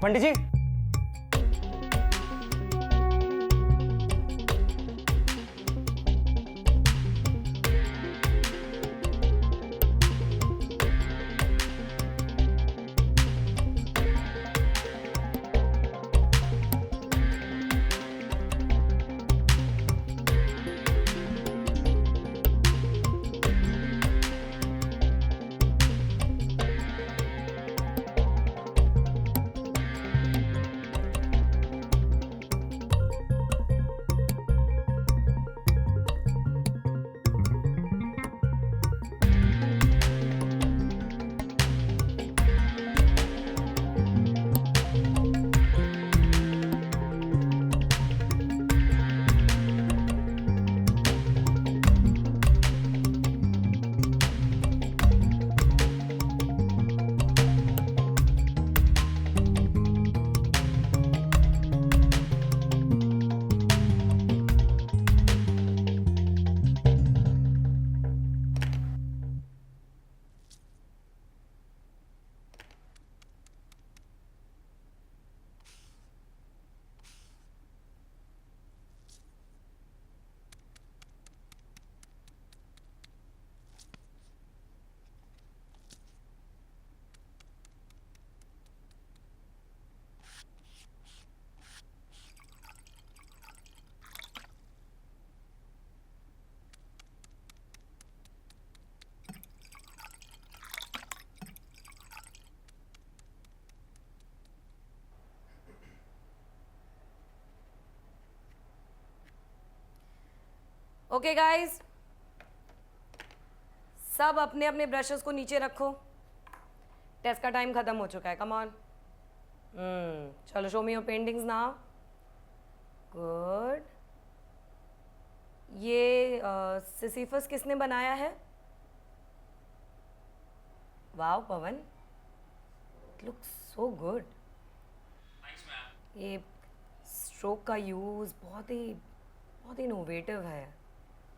पंडित जी। Okay guys, सब अपने अपने ब्रशेस को नीचे रखो। टेस्ट का टाइम खत्म हो चुका है। Come on. चलो, show me your paintings now. Good. ये सिसिफस किसने बनाया है? Wow Pawan, it looks so good. Thanks ma'am. ये स्ट्रोक का यूज़ बहुत ही इनोवेटिव है।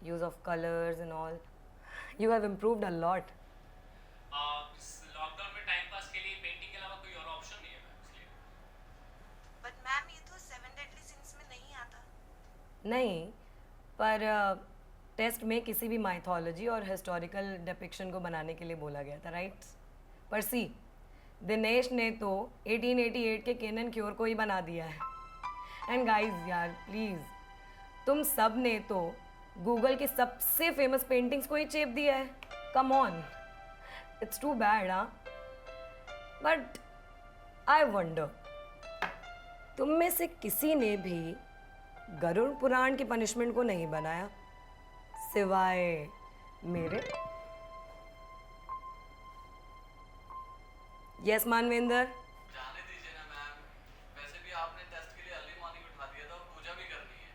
Use of colours and all. You have improved a lot. इस लॉकडाउन में टाइम पास के लिए पेंटिंग के अलावा कोई और ऑप्शन नहीं है मैम, इसलिए। बट मैम ये तो सेवन डेडली सिंस में नहीं आता। नहीं, पर टेस्ट में किसी भी माइथोलॉजी और हिस्टोरिकल डिपिक्शन को बनाने के लिए बोला गया था, राइट? पर सी, दिनेश ने तो 1888 के केनन क्योर को ही बना दिया है। एंड गाइस यार प्लीज़, तुम सब ने तो गूगल की सबसे फेमस पेंटिंग्स को ही चेप दिया है। Come on, it's too bad. हाँ, बट आई वंडर, तुम में से किसी ने भी गरुड़ पुराण की पनिशमेंट को नहीं बनाया सिवाय मेरे। यस मानवेंद्र। जाने दीजिए ना मैम, वैसे भी आपने टेस्ट के लिए अर्ली मॉर्निंग उठा दिया था और पूजा भी करनी है।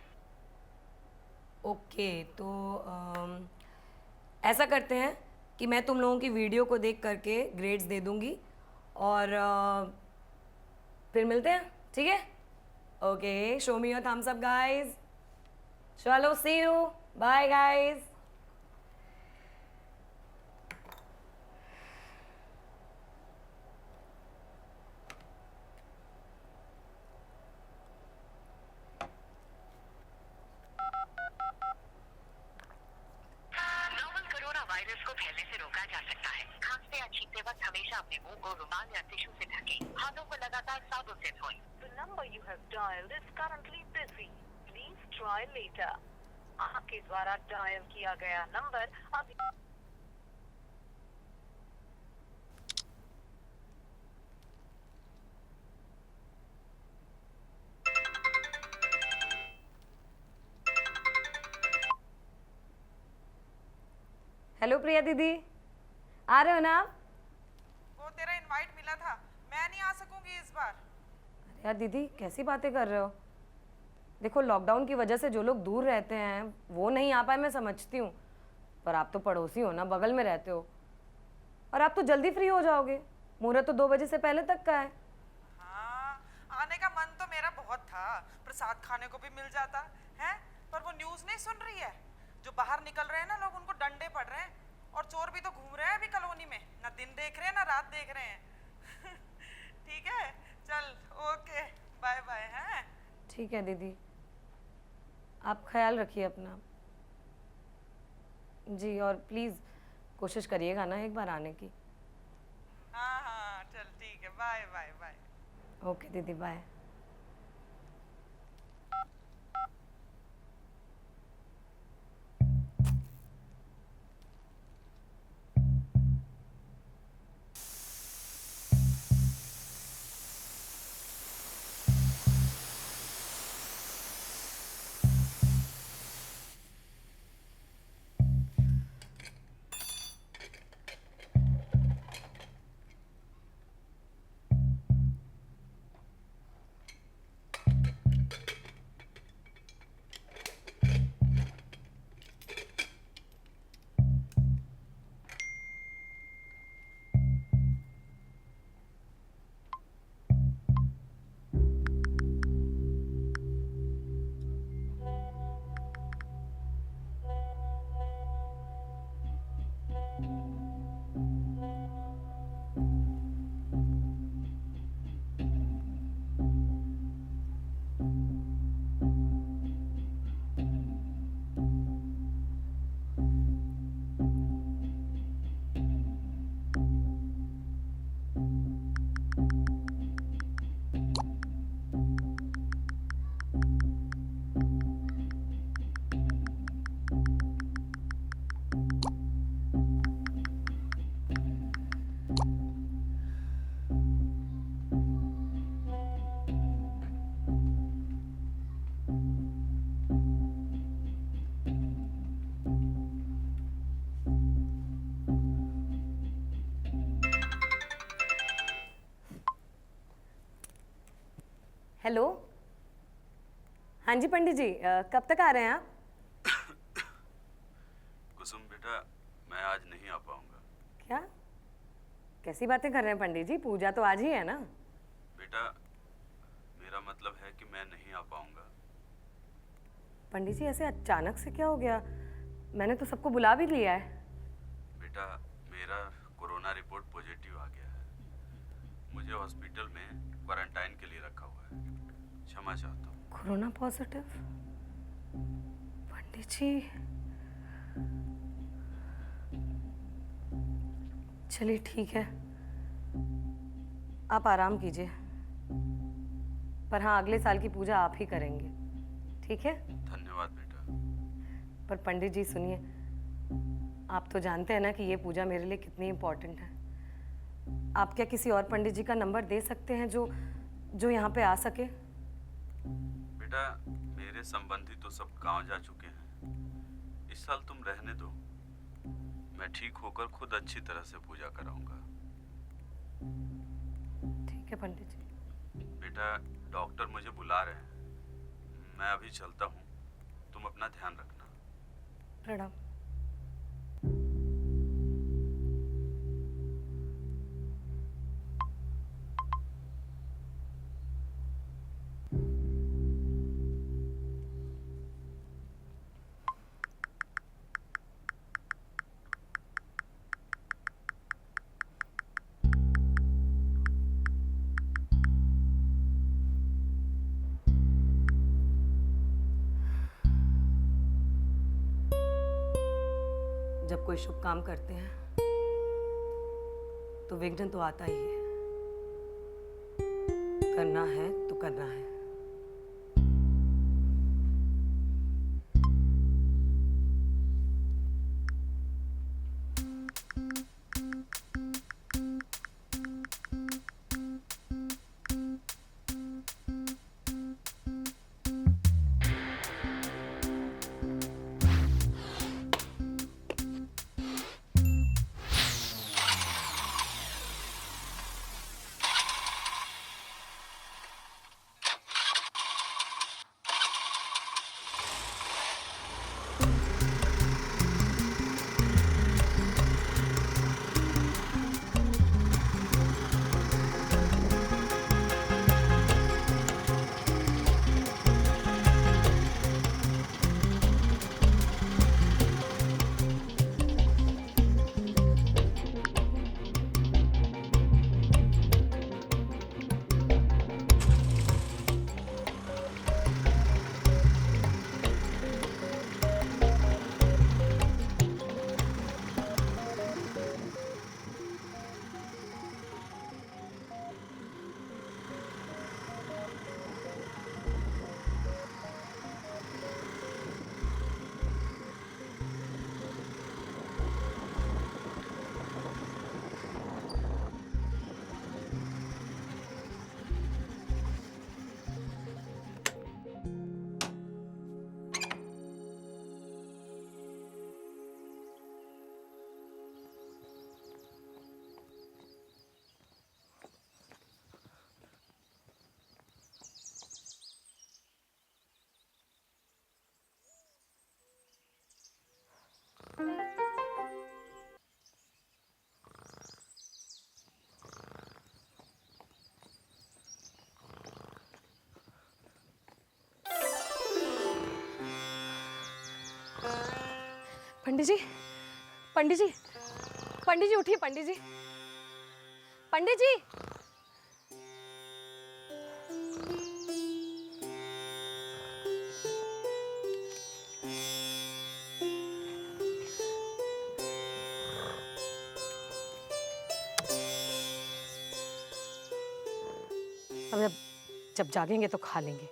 ओके, तो ऐसा करते हैं कि मैं तुम लोगों की वीडियो को देख करके ग्रेड्स दे दूंगी और फिर मिलते हैं, ठीक है? Okay, show me your thumbs up guys. चलो, see you, bye guys. Novel corona virus को फैलने से रोका जा सकता है। खांसते या छींकते वक्त हमेशा अपने मुंह को रुमाल या टिश्यू से ढकें। हाथों को लगातार साबुन से धोएं। The number you have dialed is currently busy. Please try later. आपके द्वारा डायल किया गया नंबर अभी हेलो प्रिया दीदी, आ रहे हो ना आप? वो तेरा इनवाइट मिला था, मैं नहीं आ सकूंगी इस बार। अरे यार दीदी, कैसी बातें कर रहे हो? देखो, लॉकडाउन की वजह से जो लोग दूर रहते हैं वो नहीं आ पाए, मैं समझती हूँ, पर आप तो पड़ोसी हो ना, बगल में रहते हो, और आप तो जल्दी फ्री हो जाओगे। मुहूर्त तो 2 बजे से पहले तक का है। हाँ, आने का मन तो मेरा बहुत था, प्रसाद खाने को भी मिल जाता है। पर वो न्यूज़ नहीं सुन रही है? जो बाहर निकल रहे हैं ना लोग, उनको डंडे पड़ रहे हैं, और चोर भी तो घूम रहे हैं अभी कॉलोनी में, ना दिन देख रहे हैं ना रात देख रहे हैं। ठीक है, चल चल ओके बाय बाय हैं। ठीक है दीदी, आप ख्याल रखिए अपना जी, और प्लीज़ कोशिश करिएगा ना एक बार आने की। हाँ हाँ चल ठीक है, बाय बाय बाय। ओके दीदी, बाय। हेलो, हाँ जी पंडित जी, कब तक आ रहे हैं आप? कुसुम बेटा, मैं आज नहीं आ पाऊंगा। क्या कैसी बातें कर रहे हैं पंडित जी, पूजा तो आज ही है ना। बेटा, मेरा मतलब है कि मैं नहीं आ पाऊंगा। पंडित जी ऐसे अचानक से क्या हो गया? मैंने तो सबको बुला भी लिया है। बेटा, मेरा कोरोना रिपोर्ट पॉजिटिव आ गया है। मुझे हॉस्पिटल में क्वारंटाइन के लिए रखा हुआ है। क्षमा चाहता हूँ। Corona positive? पंडित जी, चलिए ठीक है, आप आराम कीजिए, पर हाँ अगले साल की पूजा आप ही करेंगे, ठीक है? धन्यवाद बेटा। पर पंडित जी सुनिए, आप तो जानते हैं ना कि ये पूजा मेरे लिए कितनी इम्पोर्टेंट है। आप क्या किसी और पंडित जी का नंबर दे सकते हैं जो यहाँ पे आ सके? बेटा, मेरे संबंधी तो सब गांव जा चुके हैं। इस साल तुम रहने दो, मैं ठीक होकर खुद अच्छी तरह से पूजा कराऊंगा। ठीक है पंडित जी। बेटा, डॉक्टर मुझे बुला रहे हैं, मैं अभी चलता हूँ। तुम अपना ध्यान रखना। प्रणाम। जब कोई शुभ काम करते हैं तो विघ्न तो आता ही है। करना है तो करना है। पंडित जी, पंडित जी, पंडित जी उठिए, पंडित जी, पंडित जी। अब जब जागेंगे तो खा लेंगे।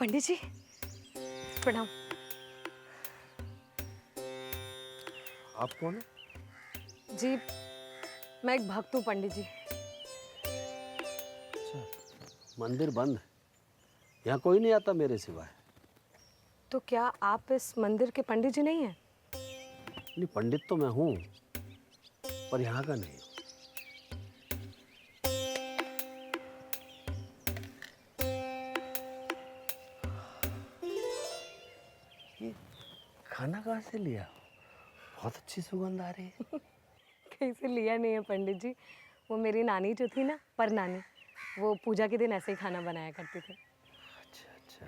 पंडित जी प्रणाम। आप कौन है? जी मैं एक भक्त हूँ पंडित जी। अच्छा, मंदिर बंद है, यहाँ कोई नहीं आता मेरे सिवाय। तो क्या आप इस मंदिर के पंडित जी नहीं हैं? नहीं, पंडित तो मैं हूँ, पर यहाँ का नहीं। ये खाना कहाँ से लिया? बहुत अच्छी सुगंध आ रही है। कहीं से लिया नहीं है पंडित जी, वो मेरी नानी जो थी ना, पर नानी, वो पूजा के दिन ऐसे ही खाना बनाया करती थी। अच्छा अच्छा,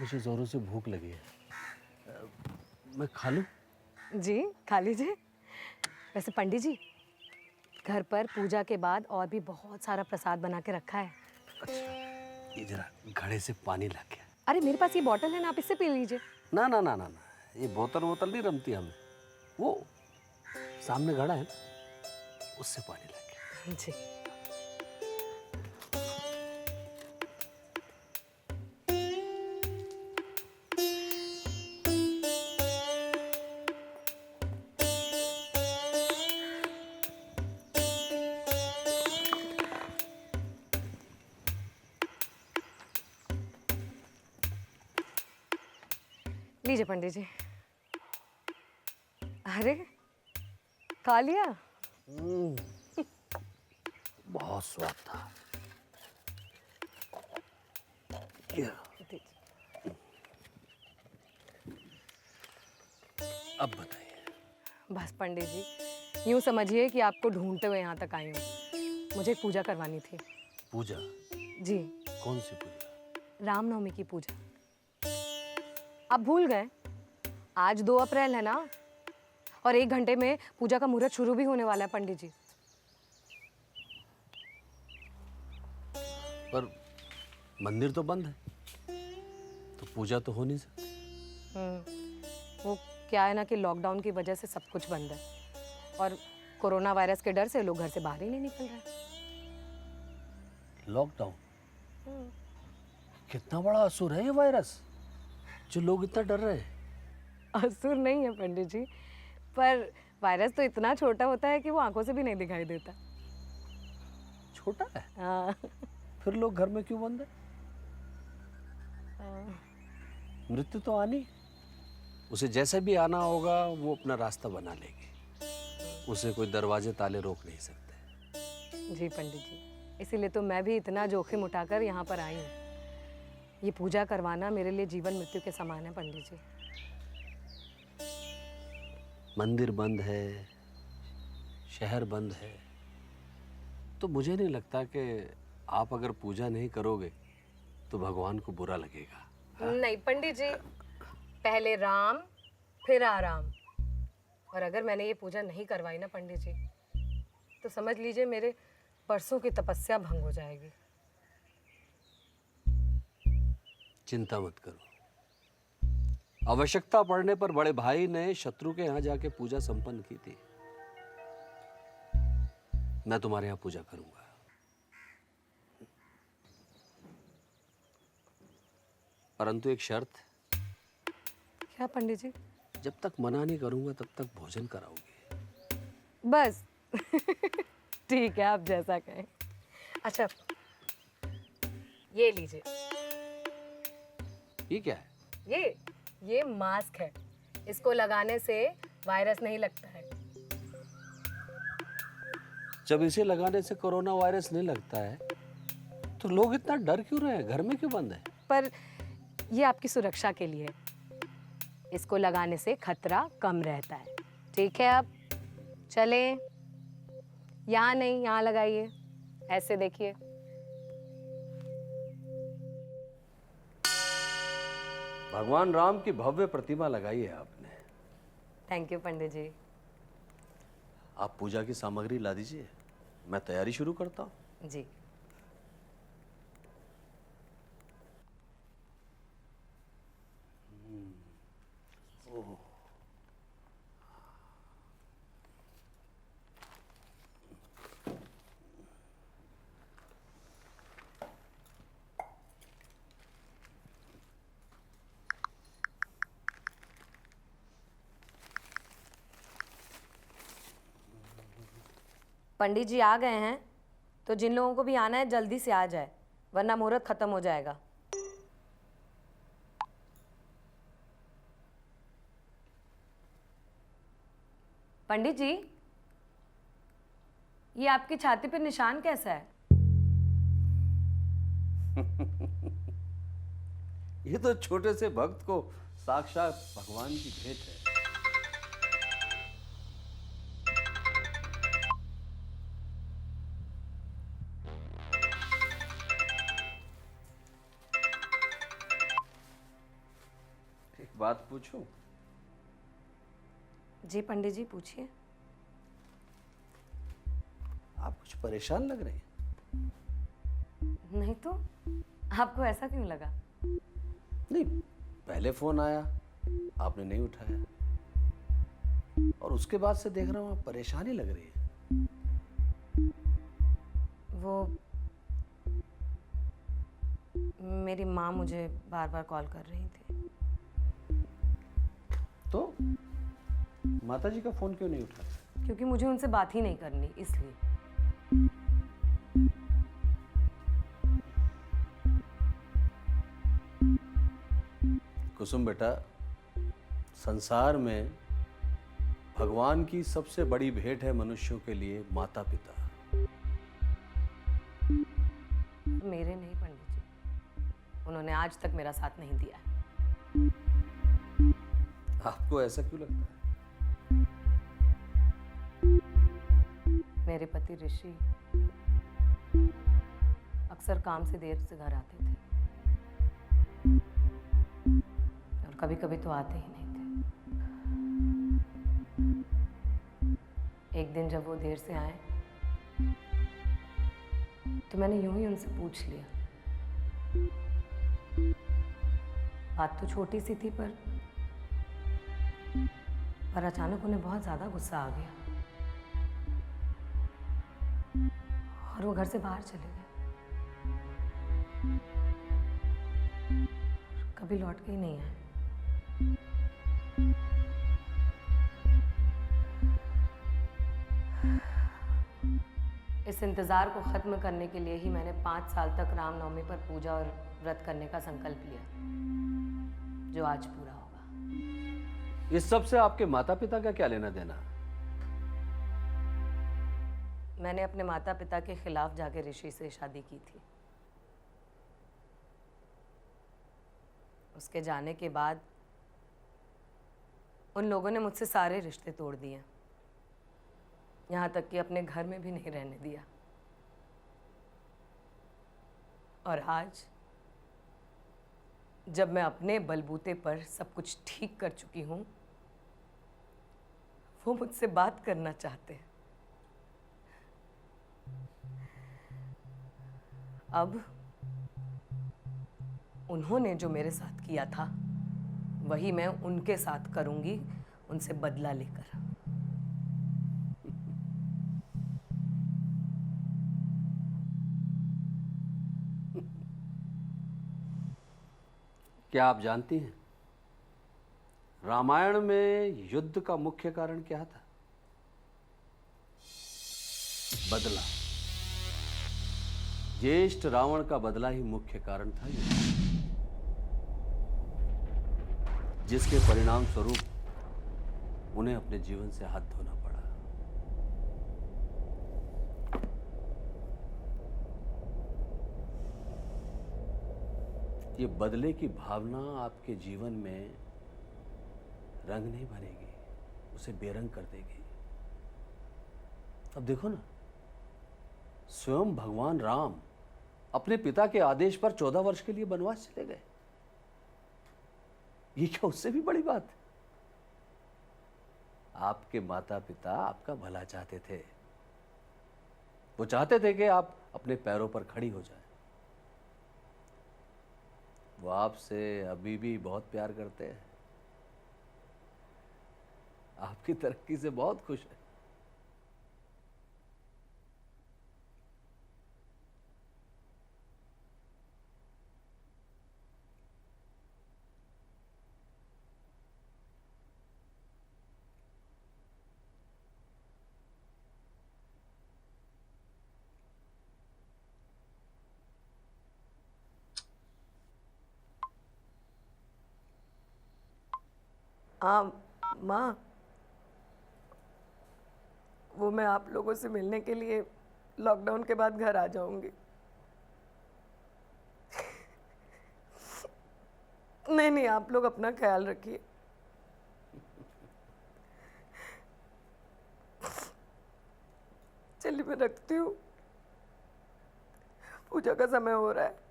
मुझे ज़ोरों से भूख लगी है, मैं खा लूँ? जी खा लीजिए। वैसे पंडित जी, घर पर पूजा के बाद और भी बहुत सारा प्रसाद बना के रखा है। अच्छा, ये जरा घड़े से पानी ला के। अरे मेरे पास ये बॉटल है ना, आप इससे पी लीजिए। ना ना ना ना ना, ये बोतल वोतल नहीं रमती हमें, वो सामने घड़ा है ना, उससे पानी ला के। जी लीजिए पंडित जी। अरे खा लिया? बहुत स्वाद था। ये, अब बताइए। बस पंडित जी, यूं समझिए कि आपको ढूंढते हुए यहाँ तक आई हूँ। मुझे एक पूजा करवानी थी। पूजा? जी कौन सी पूजा? रामनवमी की पूजा। आप भूल गए, आज 2 अप्रैल है ना, और 1 घंटे में पूजा का मुहूर्त शुरू भी होने वाला है पंडित जी। पर मंदिर तो बंद है, तो पूजा तो हो नहीं सकती। वो क्या है ना कि लॉकडाउन की वजह से सब कुछ बंद है, और कोरोना वायरस के डर से लोग घर से बाहर ही नहीं निकल रहे। लॉकडाउन? कितना बड़ा असुर है ये वायरस, जो लोग इतना डर रहे हैं। असुर नहीं है पंडित जी, पर वायरस तो इतना छोटा होता है कि वो आंखों से भी नहीं दिखाई देता। छोटा है? हाँ। फिर लोग घर में क्यों बंद है? मृत्यु तो आनी, उसे जैसे भी आना होगा वो अपना रास्ता बना लेगी, उसे कोई दरवाजे ताले रोक नहीं सकते। जी पंडित जी, इसीलिए तो मैं भी इतना जोखिम उठाकर यहाँ पर आई हूँ। ये पूजा करवाना मेरे लिए जीवन मृत्यु के समान है पंडित जी। मंदिर बंद है, शहर बंद है, तो मुझे नहीं लगता कि आप अगर पूजा नहीं करोगे तो भगवान को बुरा लगेगा। नहीं पंडित जी, पहले राम फिर आराम। और अगर मैंने ये पूजा नहीं करवाई ना पंडित जी, तो समझ लीजिए मेरे परसों की तपस्या भंग हो जाएगी। चिंता मत करो, आवश्यकता पड़ने पर बड़े भाई ने शत्रु के यहाँ जाके पूजा संपन्न की थी। मैं तुम्हारे यहाँ पूजा करूंगा, परंतु एक शर्त। क्या पंडित जी? जब तक मना नहीं करूंगा तब तक भोजन कराओगे। बस ठीक है, आप जैसा कहें। अच्छा ये लीजिए। ये क्या है? ये मास्क है, इसको लगाने से वायरस नहीं लगता है। जब इसे लगाने से कोरोना वायरस नहीं लगता है तो लोग इतना डर क्यों रहे हैं, घर में क्यों बंद है? पर ये आपकी सुरक्षा के लिए है। इसको लगाने से खतरा कम रहता है। ठीक है, अब चले। यहाँ नहीं, यहाँ लगाइए, ऐसे देखिए। भगवान राम की भव्य प्रतिमा लगाई है आपने। थैंक यू पंडित जी। आप पूजा की सामग्री ला दीजिए, मैं तैयारी शुरू करता हूँ। जी। पंडित जी आ गए हैं, तो जिन लोगों को भी आना है जल्दी से आ जाए, वरना मुहूर्त खत्म हो जाएगा। पंडित जी, ये आपकी छाती पर निशान कैसा है? ये तो छोटे से भक्त को साक्षात भगवान की भेंट है। एक बात पूछूं? जी पंडित जी, पूछिए। आप कुछ परेशान लग रहे हैं। नहीं तो, आपको ऐसा क्यों लगा? नहीं, पहले फोन आया, आपने नहीं उठाया, और उसके बाद से देख रहा हूं आप परेशानी लग रही है। वो मेरी माँ मुझे बार बार कॉल कर रही थी। तो माताजी का फोन क्यों नहीं उठाया? क्योंकि मुझे उनसे बात ही नहीं करनी, इसलिए। कुसुम बेटा, संसार में भगवान की सबसे बड़ी भेंट है मनुष्यों के लिए माता पिता। मेरे नहीं पंडित जी, उन्होंने आज तक मेरा साथ नहीं दिया। आपको ऐसा क्यों लगता है? मेरे पति ऋषि अक्सर काम से देर से घर आते थे, और कभी कभी तो आते ही नहीं थे। एक दिन जब वो देर से आए तो मैंने यूं ही उनसे पूछ लिया। बात तो छोटी सी थी, पर अचानक उन्हें बहुत ज्यादा गुस्सा आ गया और वो घर से बाहर चले गए। कभी लौट के ही नहीं आए। इस इंतजार को खत्म करने के लिए ही मैंने 5 साल तक रामनवमी पर पूजा और व्रत करने का संकल्प लिया, जो आज पूरा होगा। इस सब से आपके माता पिता का क्या लेना देना? मैंने अपने माता पिता के खिलाफ जाके ऋषि से शादी की थी। उसके जाने के बाद उन लोगों ने मुझसे सारे रिश्ते तोड़ दिए, यहाँ तक कि अपने घर में भी नहीं रहने दिया। और आज जब मैं अपने बलबूते पर सब कुछ ठीक कर चुकी हूँ, वो मुझसे बात करना चाहते हैं। अब उन्होंने जो मेरे साथ किया था वही मैं उनके साथ करूंगी, उनसे बदला लेकर। क्या आप जानती हैं रामायण में युद्ध का मुख्य कारण क्या था? बदला। ज्येष्ठ रावण का बदला ही मुख्य कारण था युद्ध, जिसके परिणाम स्वरूप उन्हें अपने जीवन से हाथ धोना पड़ा। ये बदले की भावना आपके जीवन में रंग नहीं भरेगी, उसे बेरंग कर देगी। अब देखो ना, स्वयं भगवान राम अपने पिता के आदेश पर 14 वर्ष के लिए वनवास चले गए। ये क्या उससे भी बड़ी बात? आपके माता पिता आपका भला चाहते थे। वो चाहते थे कि आप अपने पैरों पर खड़ी हो जाए। वो आपसे अभी भी बहुत प्यार करते हैं, आपकी तरक्की से बहुत खुश है। हाँ माँ, वो मैं आप लोगों से मिलने के लिए लॉकडाउन के बाद घर आ जाऊंगी। नहीं नहीं, आप लोग अपना ख्याल रखिए। चलिए मैं रखती हूँ, पूजा का समय हो रहा है।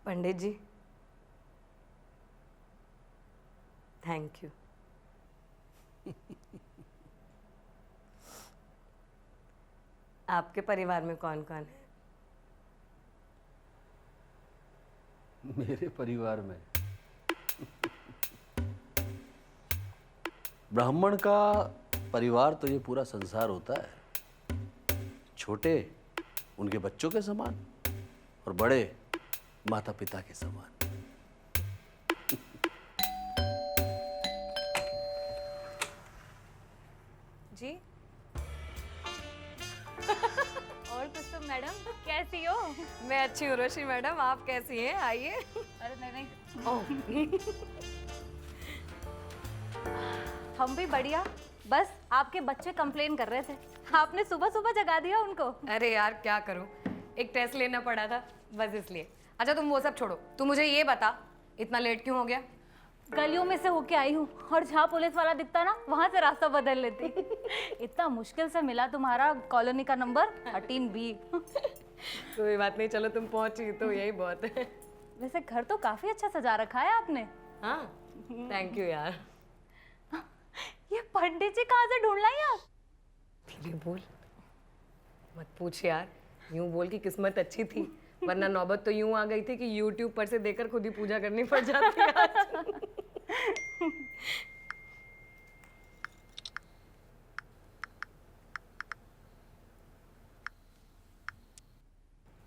पंडित जी, थैंक यू। आपके परिवार में कौन कौन है? मेरे परिवार में ब्राह्मण का परिवार तो ये पूरा संसार होता है। छोटे उनके बच्चों के समान और बड़े माता पिता के समान। जी और कुछ तो मैडम कैसी हो? मैं अच्छी हूँ रोशी मैडम, आप कैसी हैं? आइए। अरे नहीं ओह, हम भी बढ़िया। बस आपके बच्चे कंप्लेन कर रहे थे, आपने सुबह सुबह जगा दिया उनको। अरे यार क्या करूँ, एक टेस्ट लेना पड़ा था बस इसलिए। अच्छा तुम वो सब छोड़ो, तू मुझे ये बता इतना लेट क्यों हो गया? गलियों में से होके आई हूँ और जहाँ पुलिस वाला दिखता ना वहाँ से रास्ता बदल लेती। इतना मुश्किल से मिला तुम्हारा कॉलोनी का नंबर 13B। कोई बात नहीं, चलो तुम पहुंची तो यही बहुत है। वैसे घर तो काफी अच्छा सजा रखा है आपने। हाँ थैंक यू यार। ये पंडित जी कहाँ से ढूंढ लाई आप? धीरे बोल, मत पूछ यार, यूं बोल की किस्मत अच्छी थी, वरना नौबत तो यूं आ गई थी कि YouTube पर से देखकर खुद ही पूजा करनी पड़ जाती है आज।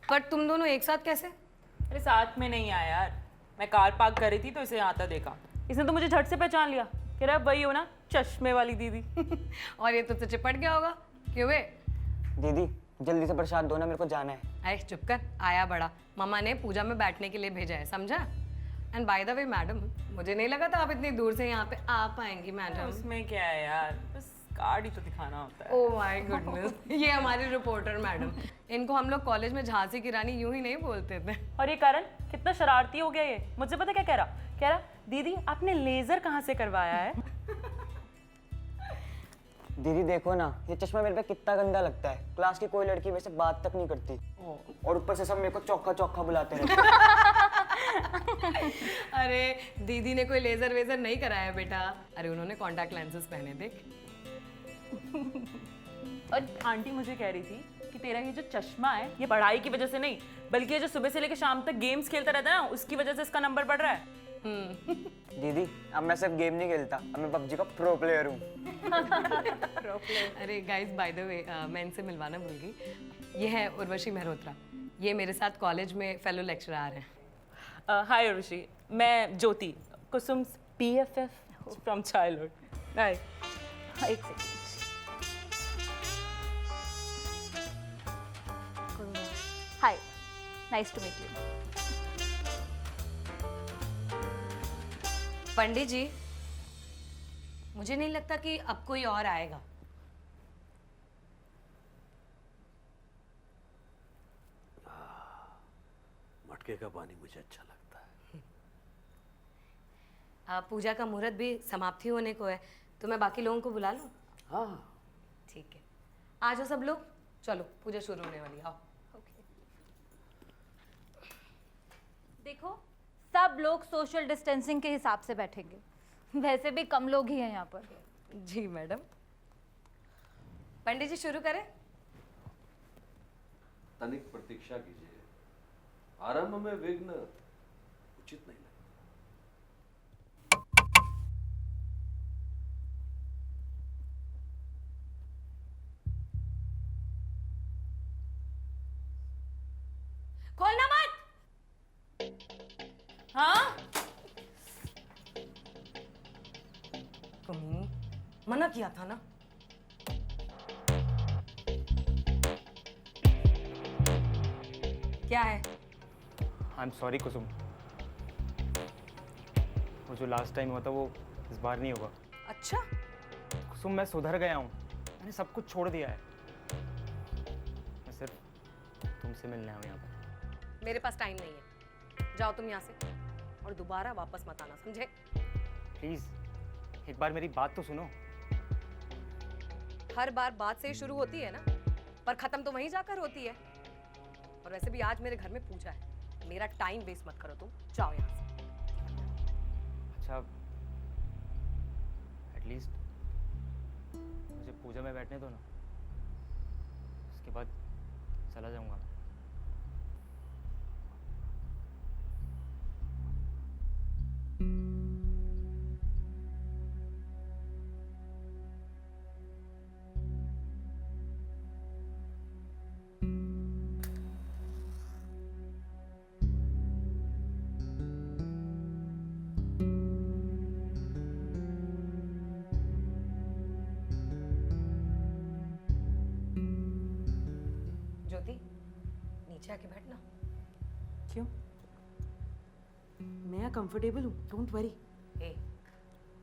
पर तुम दोनों एक साथ कैसे? अरे साथ में नहीं आया यार, मैं कार पार्क कर रही थी तो इसे आता देखा। इसने तो मुझे झट से पहचान लिया, कह रहा वही हो ना चश्मे वाली दीदी। और ये तुझसे चिपट गया होगा, क्यों बे? दीदी जल्दी से प्रसाद दो ना, मेरे को जाना है। अरे चुप कर, आया बड़ा। मामा ने पूजा में बैठने के लिए भेजा है, समझा? And by the way madam, मुझे नहीं लगा था आप इतनी दूर से यहाँ पे आ पाएंगी मैडम। उसमें क्या है यार, बस कार्ड ही तो दिखाना होता है। ओह माय गुडनेस, ये हमारी रिपोर्टर मैडम। इनको हम लोग कॉलेज में झांसी की रानी यूं ही नहीं बोलते थे। और ये कारण कितना शरारती हो गया ये, मुझसे पता क्या कह रहा दीदी आपने लेजर कहाँ से करवाया है? दीदी देखो ना, ये चश्मा मेरे पे कितना गंदा लगता है। क्लास की कोई लड़की वैसे बात तक नहीं करती और ऊपर से सब मेरे को चौका चौका बुलाते रहते। अरे दीदी ने कोई लेजर वेजर नहीं कराया बेटा, अरे उन्होंने कॉन्टैक्ट लेंसेज पहने थे। और आंटी मुझे कह रही थी कि तेरा ये जो चश्मा है ये पढ़ाई की वजह से नहीं, बल्कि ये जो सुबह से लेकर शाम तक गेम्स खेलता रहता है ना, उसकी वजह से इसका नंबर बढ़ रहा है। दीदी अब मैं सिर्फ गेम नहीं खेलता, अब मैं PUBG का प्रो प्लेयर हूँ। अरे गाइस बाय द वे, मैं इनसे मिलवाना भूल गई। ये है उर्वशी मेहरोत्रा, ये मेरे साथ कॉलेज में फेलो लेक्चरर हैं। हाय उर्वशी, मैं Jyoti, Kusum's BFF from childhood. Hi. एक second. Hi, nice to meet you. Pandit ji, मुझे नहीं लगता कि अब कोई और आएगा। मटके का पानी मुझे अच्छा लगता है। पूजा का मुहूर्त भी समाप्ति होने को है, तो मैं बाकी लोगों को बुला लूं? हाँ ठीक है, आ जाओ सब लोग, चलो पूजा शुरू होने वाली है, आओ। देखो, सब लोग सोशल डिस्टेंसिंग के हिसाब से बैठेंगे, वैसे भी कम लोग ही हैं यहाँ पर। जी मैडम। पंडित जी शुरू करें? तनिक प्रतीक्षा कीजिए, आरंभ में विघ्न उचित नहीं लगता। खोलना मत। हाँ कमीनी, मना किया था ना। क्या है? आई एम सॉरी कुसुम, वो जो लास्ट टाइम हुआ था वो इस बार नहीं होगा। अच्छा, कुसुम मैं सुधर गया हूँ, मैंने सब कुछ छोड़ दिया है। मैं सिर्फ तुमसे मिलने आया हूँ यहाँ पर। मेरे पास टाइम नहीं है, जाओ तुम यहाँ से और दोबारा वापस मत आना, समझे? प्लीज़ एक बार मेरी बात तो सुनो। हर बार बात से ही शुरू होती है ना, पर खत्म तो वहीं जाकर होती है। और वैसे भी आज मेरे घर में पूजा है, मेरा टाइम वेस्ट मत करो तुम, जाओ यहाँ से। अच्छा, एटलीस्ट मुझे पूजा में बैठने दो ना, उसके बाद चला जाऊंगा। ज्योति, नीचे आके बैठना। क्यों? मैं कंफर्टेबल हूँ, डोंट वरी। ए,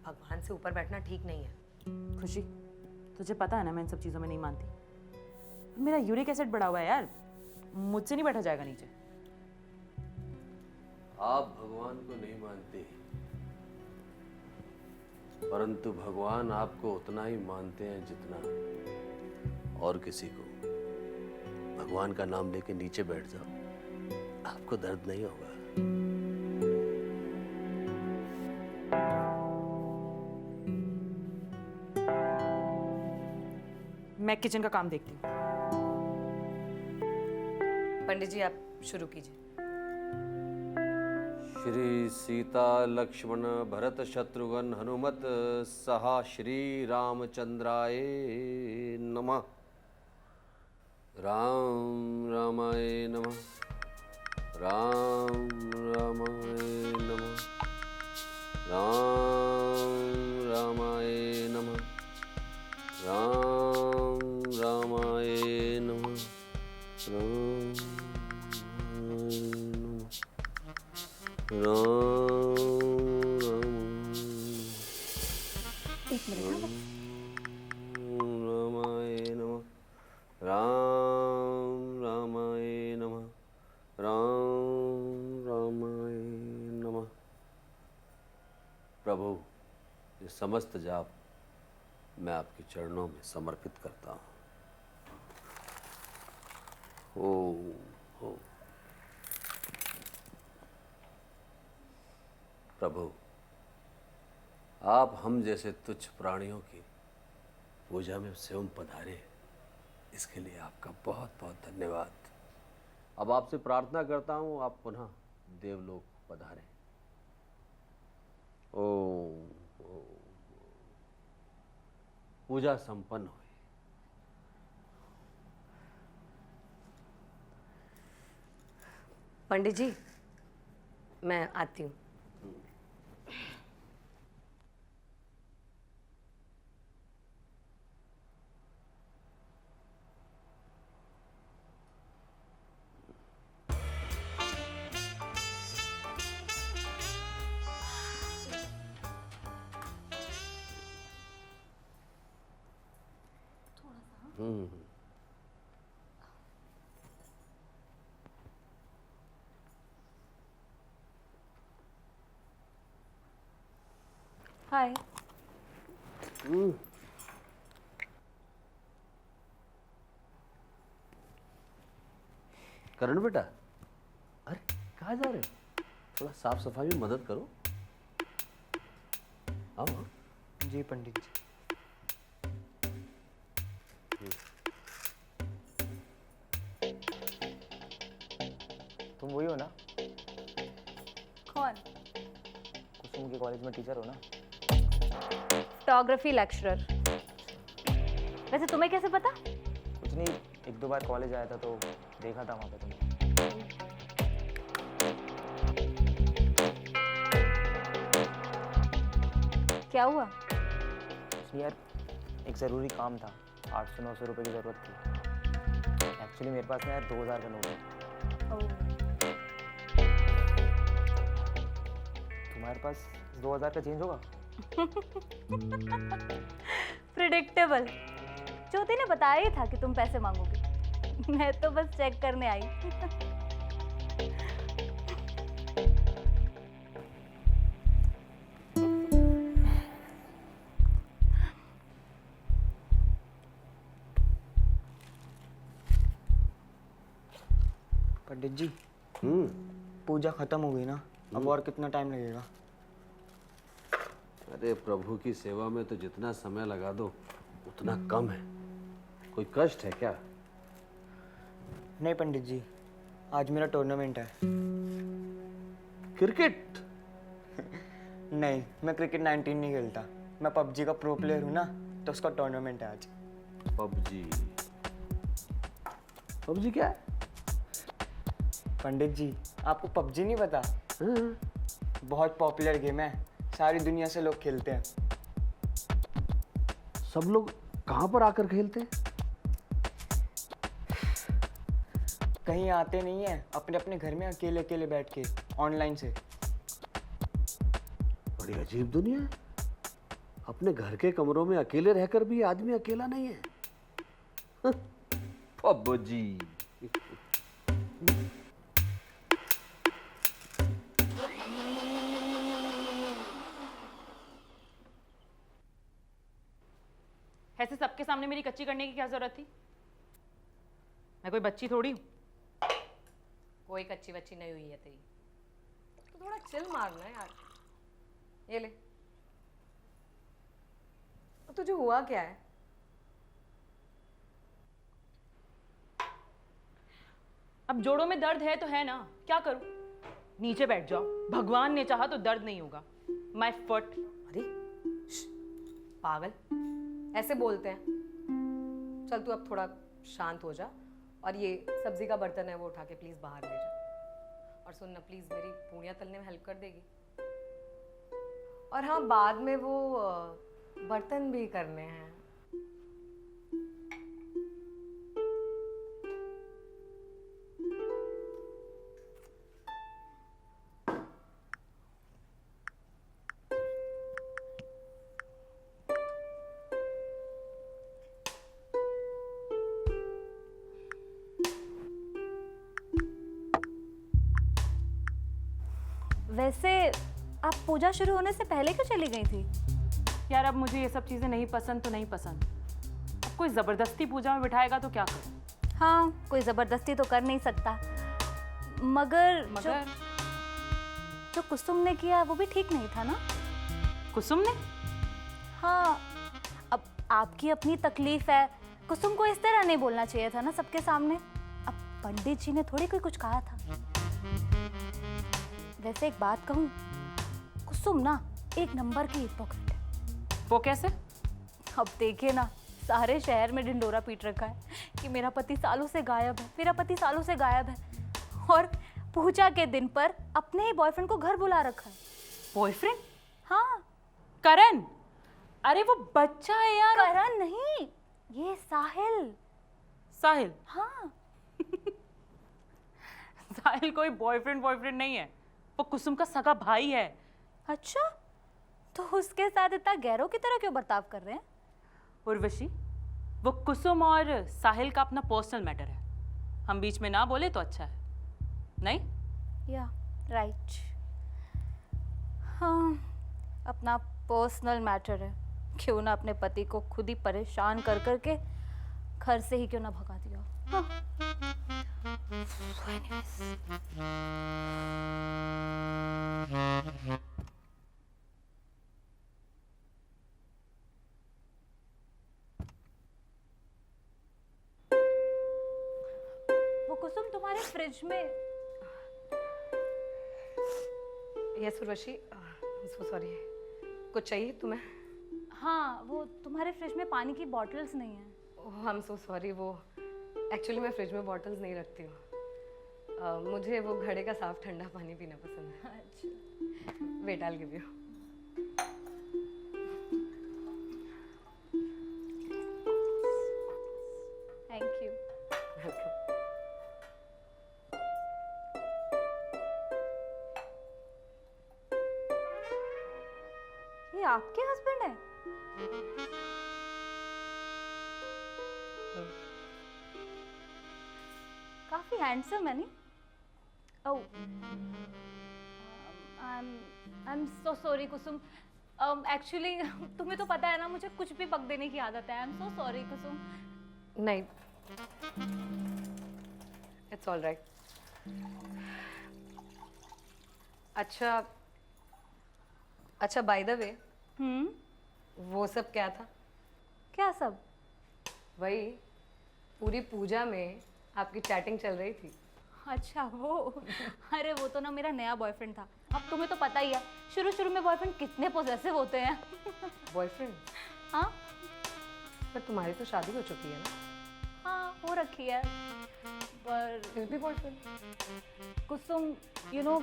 भगवान से ऊपर बैठना ठीक नहीं है। खुशी, तुझे पता है ना मैं इन सब चीज़ों में नहीं मानती। मेरा यूरिक एसिड बढ़ा हुआ है यार, मुझसे नहीं बैठा जाएगा नीचे। आप भगवान को नहीं मानते, परंतु भगवान आपको उतना ही मानते हैं जितना और किसी को। भगवान का नाम लेके नीचे बैठ जाओ, आपको दर्द नहीं होगा। मैं किचन का काम देखती हूँ। पंडित जी आप शुरू कीजिए। श्री सीता लक्ष्मण भरत शत्रुघ्न हनुमत सहा श्री रामचंद्राय नमः। राम रामाय नमः। राम रामाय नमः। राम रामाय नमः। राम रामाय नमः। राम रामाय नमः। राम रामाय नमः। राम रामाय नमः। प्रभु, ये समस्त जाप मैं आपके चरणों में समर्पित करता हूँ। ओम ओम। प्रभु, आप हम जैसे तुच्छ प्राणियों की पूजा में स्वयं पधारे, इसके लिए आपका बहुत बहुत धन्यवाद। अब आपसे प्रार्थना करता हूँ आप पुनः देवलोक पधारें। ओम ओम। पूजा संपन्न हुई। पंडित जी मैं आती हूँ। हाय। करण बेटा, अरे कहाँ जा रहे हो? थोड़ा साफ सफाई में मदद करो। आओ। जी पंडित जी। तुम वही हो ना? कौन? कुसुम के कॉलेज में टीचर हो ना? Photography lecturer. वैसे तुम्हें कैसे पता? कुछ नहीं, एक दो बार कॉलेज आया था तो देखा था वहाँ पे तुमने। क्या हुआ? कुछ नहीं यार, एक ज़रूरी काम था, 800-900 रुपये की ज़रूरत थी। एक्चुअली मेरे पास ना यार 2000 का नोट है। तुम्हारे पास 2000 का चेंज होगा? प्रिडिक्टेबल। ज्योति ने बताया ही था कि तुम पैसे मांगोगे। मैं तो बस चेक करने आई। पंडित जी, पूजा खत्म हो गई ना, अब और कितना टाइम लगेगा? अरे प्रभु की सेवा में तो जितना समय लगा दो उतना कम है। कोई कष्ट है क्या? नहीं पंडित जी, आज मेरा टूर्नामेंट है। क्रिकेट? नहीं, मैं क्रिकेट 19 नहीं खेलता। मैं पबजी का प्रो प्लेयर हूँ ना, तो उसका टूर्नामेंट है आज। पबजी? पबजी क्या है? पंडित जी, आपको पबजी नहीं पता? बहुत पॉपुलर गेम है, सारी दुनिया से लोग खेलते हैं। सब लोग कहाँ पर आकर खेलते हैं? कहीं आते नहीं है, अपने अपने घर में अकेले अकेले बैठ के ऑनलाइन से। बड़ी अजीब दुनिया है। अपने घर के कमरों में अकेले रहकर भी आदमी अकेला नहीं है। पबजी। ऐसे सबके सामने मेरी कच्ची करने की क्या जरूरत थी? मैं कोई बच्ची थोड़ी हूँ। कोई कच्ची बच्ची नहीं हुई है तेरी, तो थोड़ा चिल मारना है यार। ये ले। तो तुझे हुआ क्या है? अब जोड़ों में दर्द है तो है ना, क्या करूं? नीचे बैठ जाओ, भगवान ने चाहा तो दर्द नहीं होगा। My foot. अरे पागल, ऐसे बोलते हैं। चल तू अब थोड़ा शांत हो जा, और ये सब्जी का बर्तन है वो उठा के प्लीज बाहर ले जा। और सुन ना प्लीज, मेरी पूड़ियाँ तलने में हेल्प कर देगी? और हाँ, बाद में वो बर्तन भी करने हैं। वैसे आप पूजा शुरू होने से पहले क्यों चली गई थी? यार अब मुझे ये सब चीजें नहीं पसंद तो नहीं पसंद। अब कोई जबरदस्ती पूजा में बिठाएगा तो क्या करूं? हाँ, कोई जबरदस्ती तो कर नहीं सकता, मगर जो कुसुम ने किया वो भी ठीक नहीं था ना? कुसुम ने? हाँ, अब आपकी अपनी तकलीफ है, कुसुम को इस तरह नहीं बोलना चाहिए था ना सबके सामने। अब पंडित जी ने थोड़ी कोई कुछ कहा था। वैसे एक बात कहूँ, कुसुम ना एक नंबर की हिपोक्रेट है। वो कैसे? अब देखिए ना, सारे शहर में ढिंडोरा पीट रखा है कि मेरा पति सालों से गायब है, मेरा पति सालों से गायब है, और पूजा के दिन पर अपने ही बॉयफ्रेंड को घर बुला रखा है। बॉयफ्रेंड? हाँ। करण? अरे वो बच्चा है यार। करण नहीं, ये साहिल। साहिल? हाँ। साहिल कोई बॉयफ्रेंड नहीं है, वो कुसुम का सगा भाई है। वो कुसुम और साहिल का अपना पर्सनल मैटर है, हम बीच में ना बोले तो अच्छा है, नहीं? या राइट। हाँ, अपना पर्सनल मैटर है, क्यों ना अपने पति को खुद ही परेशान कर करके घर से ही क्यों ना भगा दिया। हाँ। वो कुसुम तुम्हारे फ्रिज में। यस उर्वशी, सो सॉरी, कुछ चाहिए तुम्हें? हाँ, वो तुम्हारे फ्रिज में पानी की बॉटल्स नहीं है। ओह आई एम सो सॉरी, वो एक्चुअली मैं फ्रिज में बॉटल्स नहीं रखती हूँ। मुझे वो घड़े का साफ ठंडा पानी पीना पसंद है। अच्छा। Wait I will give you. Thank you. ये आपके हस्बैंड है? काफी हैंडसम है नहीं? Oh, I am so sorry Kusum. Actually तुम्हें तो पता है ना, मुझे कुछ भी पक देने की आदत है। आई एम सो सॉरी कुसुम। नहीं, इट्स ऑल राइट। अच्छा बाय द वे, वो सब क्या था? क्या सब? वही पूरी पूजा में आपकी चैटिंग चल रही थी। अच्छा वो, अरे वो तो ना मेरा नया बॉयफ्रेंड था। अब तुम्हें तो पता ही है, शुरू शुरू में बॉयफ्रेंड कितने पॉसेसिव होते हैं। बॉयफ्रेंड? हाँ। पर तुम्हारी तो शादी हो चुकी है ना? हाँ, हो रखी है, पर फिर भी बॉयफ्रेंड? कुसुम, यू नो,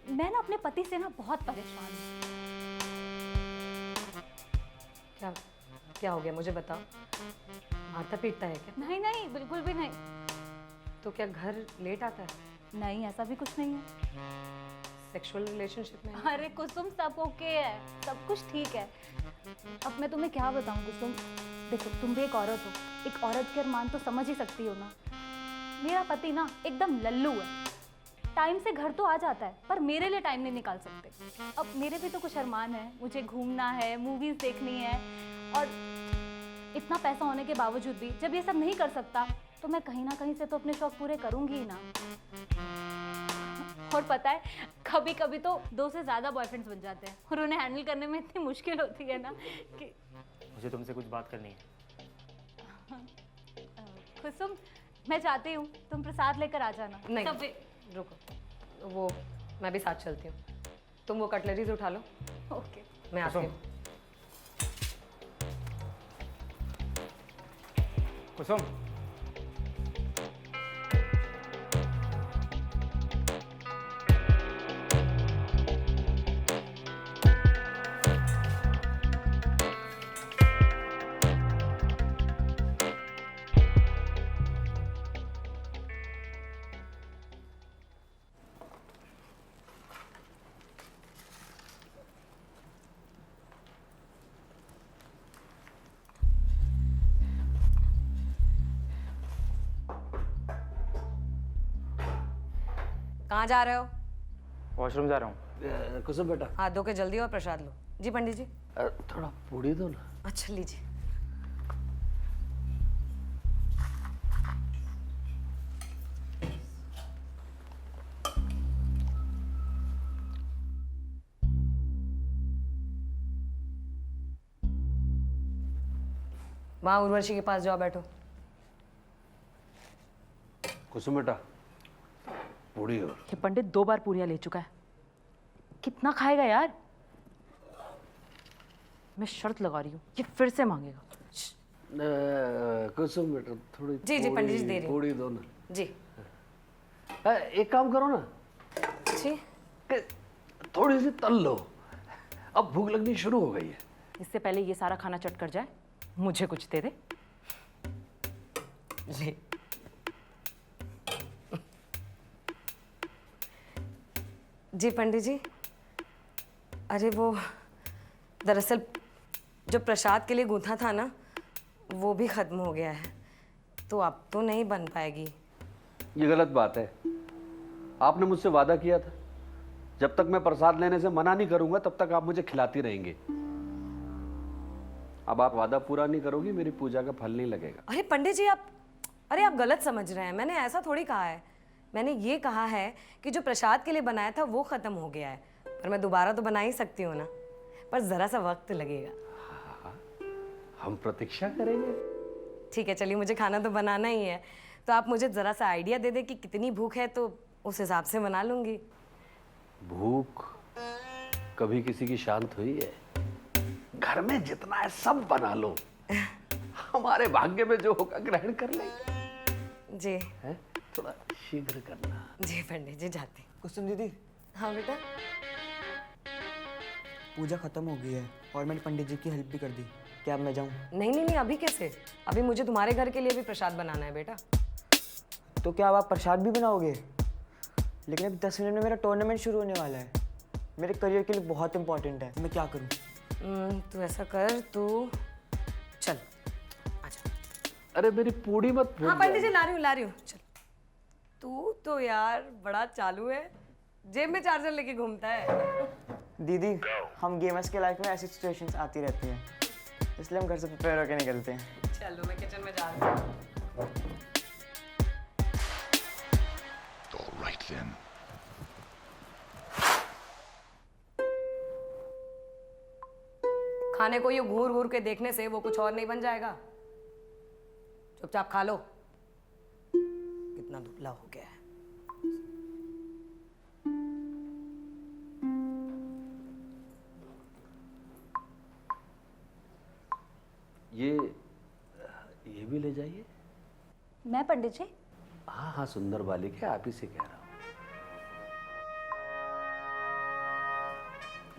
मैं ना अपने पति से ना बहुत परेशान हूँ। क्या हो गया, मुझे बताओ। मारता पीटता है क्या? नहीं नहीं, बिल्कुल भी नहीं। तो क्या घर लेट आता है? नहीं, ऐसा भी कुछ नहीं है। सेक्सुअल रिलेशनशिप में? अरे कुसुम, सब ओके है, सब कुछ ठीक है। अब मैं तुम्हें क्या बताऊं कुसुम, देखो तुम भी एक औरत हो, एक औरत के अरमान तो समझ ही सकती हो ना। मेरा पति ना एकदम लल्लू है, टाइम से घर तो आ जाता है पर मेरे लिए टाइम नहीं निकाल सकते। अब मेरे भी तो कुछ अरमान है, मुझे घूमना है, मूवीज देखनी है, और इतना पैसा होने के बावजूद भी जब ये सब नहीं कर सकता तो मैं कहीं ना कहीं से तो अपने शौक पूरे करूंगी ही ना। और पता है, कभी कभी तो 2 से ज़्यादा बॉयफ्रेंड्स बन जाते हैं और उन्हें हैंडल करने में इतनी मुश्किल होती है ना कि। मुझे तुमसे कुछ बात करनी है। कुसुम, मैं चाहती हूँ तुम प्रसाद लेकर आ जाना। नहीं, तब रुको, वो मैं भी साथ चलती हूँ। तुम वो कटलरीज उठा लो। ओके, मैं आती हूँ। कुसुम, कहाँ जा रहे हो? वॉशरूम जा रहा हूँ। कुसुम बेटा, हाथ धो के जल्दी और प्रसाद लो। जी पंडित जी। थोड़ा पूड़ी दो ना। अच्छा लीजिए। वहां उर्वशी के पास जाओ, बैठो। कुसुम बेटा, पूड़ी और। ये पंडित 2 बार पूरियां ले चुका है, कितना खाएगा यार? मैं शर्त लगा रही हूँ, ये फिर से मांगेगा। कुसुम बेटा, थोड़ी जी जी पंडित जी, दे रही हूँ। पूड़ी दो ना जी। एक काम करो ना जी, थोड़ी सी तल लो, अब भूख लगनी शुरू हो गई है। इससे पहले ये सारा खाना चट कर जाए, मुझे कुछ दे दे। ले। जी पंडित जी, अरे वो दरअसल जो प्रसाद के लिए गूंथा था ना, वो भी ख़त्म हो गया है, तो अब तो नहीं बन पाएगी। ये गलत बात है। आपने मुझसे वादा किया था, जब तक मैं प्रसाद लेने से मना नहीं करूंगा तब तक आप मुझे खिलाती रहेंगे। अब आप वादा पूरा नहीं करोगी, मेरी पूजा का फल नहीं लगेगा। अरे पंडित जी आप गलत समझ रहे हैं। मैंने ऐसा थोड़ी कहा है। मैंने ये कहा है कि जो प्रसाद के लिए बनाया था वो ख़त्म हो गया है, पर मैं दोबारा तो बना ही सकती हूँ ना, पर ज़रा सा वक्त लगेगा। हम प्रतीक्षा करेंगे। ठीक है, चलिए, मुझे खाना तो बनाना ही है, तो आप मुझे ज़रा सा आइडिया दे दें कि कितनी भूख है, तो उस हिसाब से बना लूँगी। भूख कभी किसी की शांत हुई है? घर में जितना है सब बना लो। हमारे भाग्य में जो होगा ग्रहण कर लेंगे। जी है, थोड़ा शीघ्र करना। जी पंडित जी, जाते। कुसुम दीदी, हाँ बेटा। पूजा खत्म हो गई है और मैंने पंडित जी की हेल्प भी कर दी। क्या अब मैं जाऊँ? नहीं नहीं नहीं, अभी कैसे? अभी मुझे तुम्हारे घर के लिए भी प्रसाद बनाना है बेटा। तो क्या अब आप प्रसाद भी बनाओगे? लेकिन अभी 10 मिनट में मेरा टूर्नामेंट शुरू होने वाला है, मेरे करियर के लिए बहुत इंपॉर्टेंट है। मैं क्या करूँ? तू ऐसा कर, तू चल आजा। अरे मेरी पूड़ी मत भूल। हाँ पंडित जी, ला रही हूँ। चल। तू तो यार बड़ा चालू है, जेब में चार्जर लेके घूमता है। दीदी, हम गेमर्स के लाइफ में ऐसी सिचुएशंस आती रहती हैं, इसलिए हम घर से प्रिपेयर होकर निकलते हैं। चलो मैं किचन में जा रही हूँ। खाने को ये घूर घूर के देखने से वो कुछ और नहीं बन जाएगा। चुपचाप खा लो। कितना दुबला हो गया है। ये भी ले जाइए। मैं पंडित जी? हाँ हाँ, सुंदर बालिक है, आप ही से कह रहा हूँ।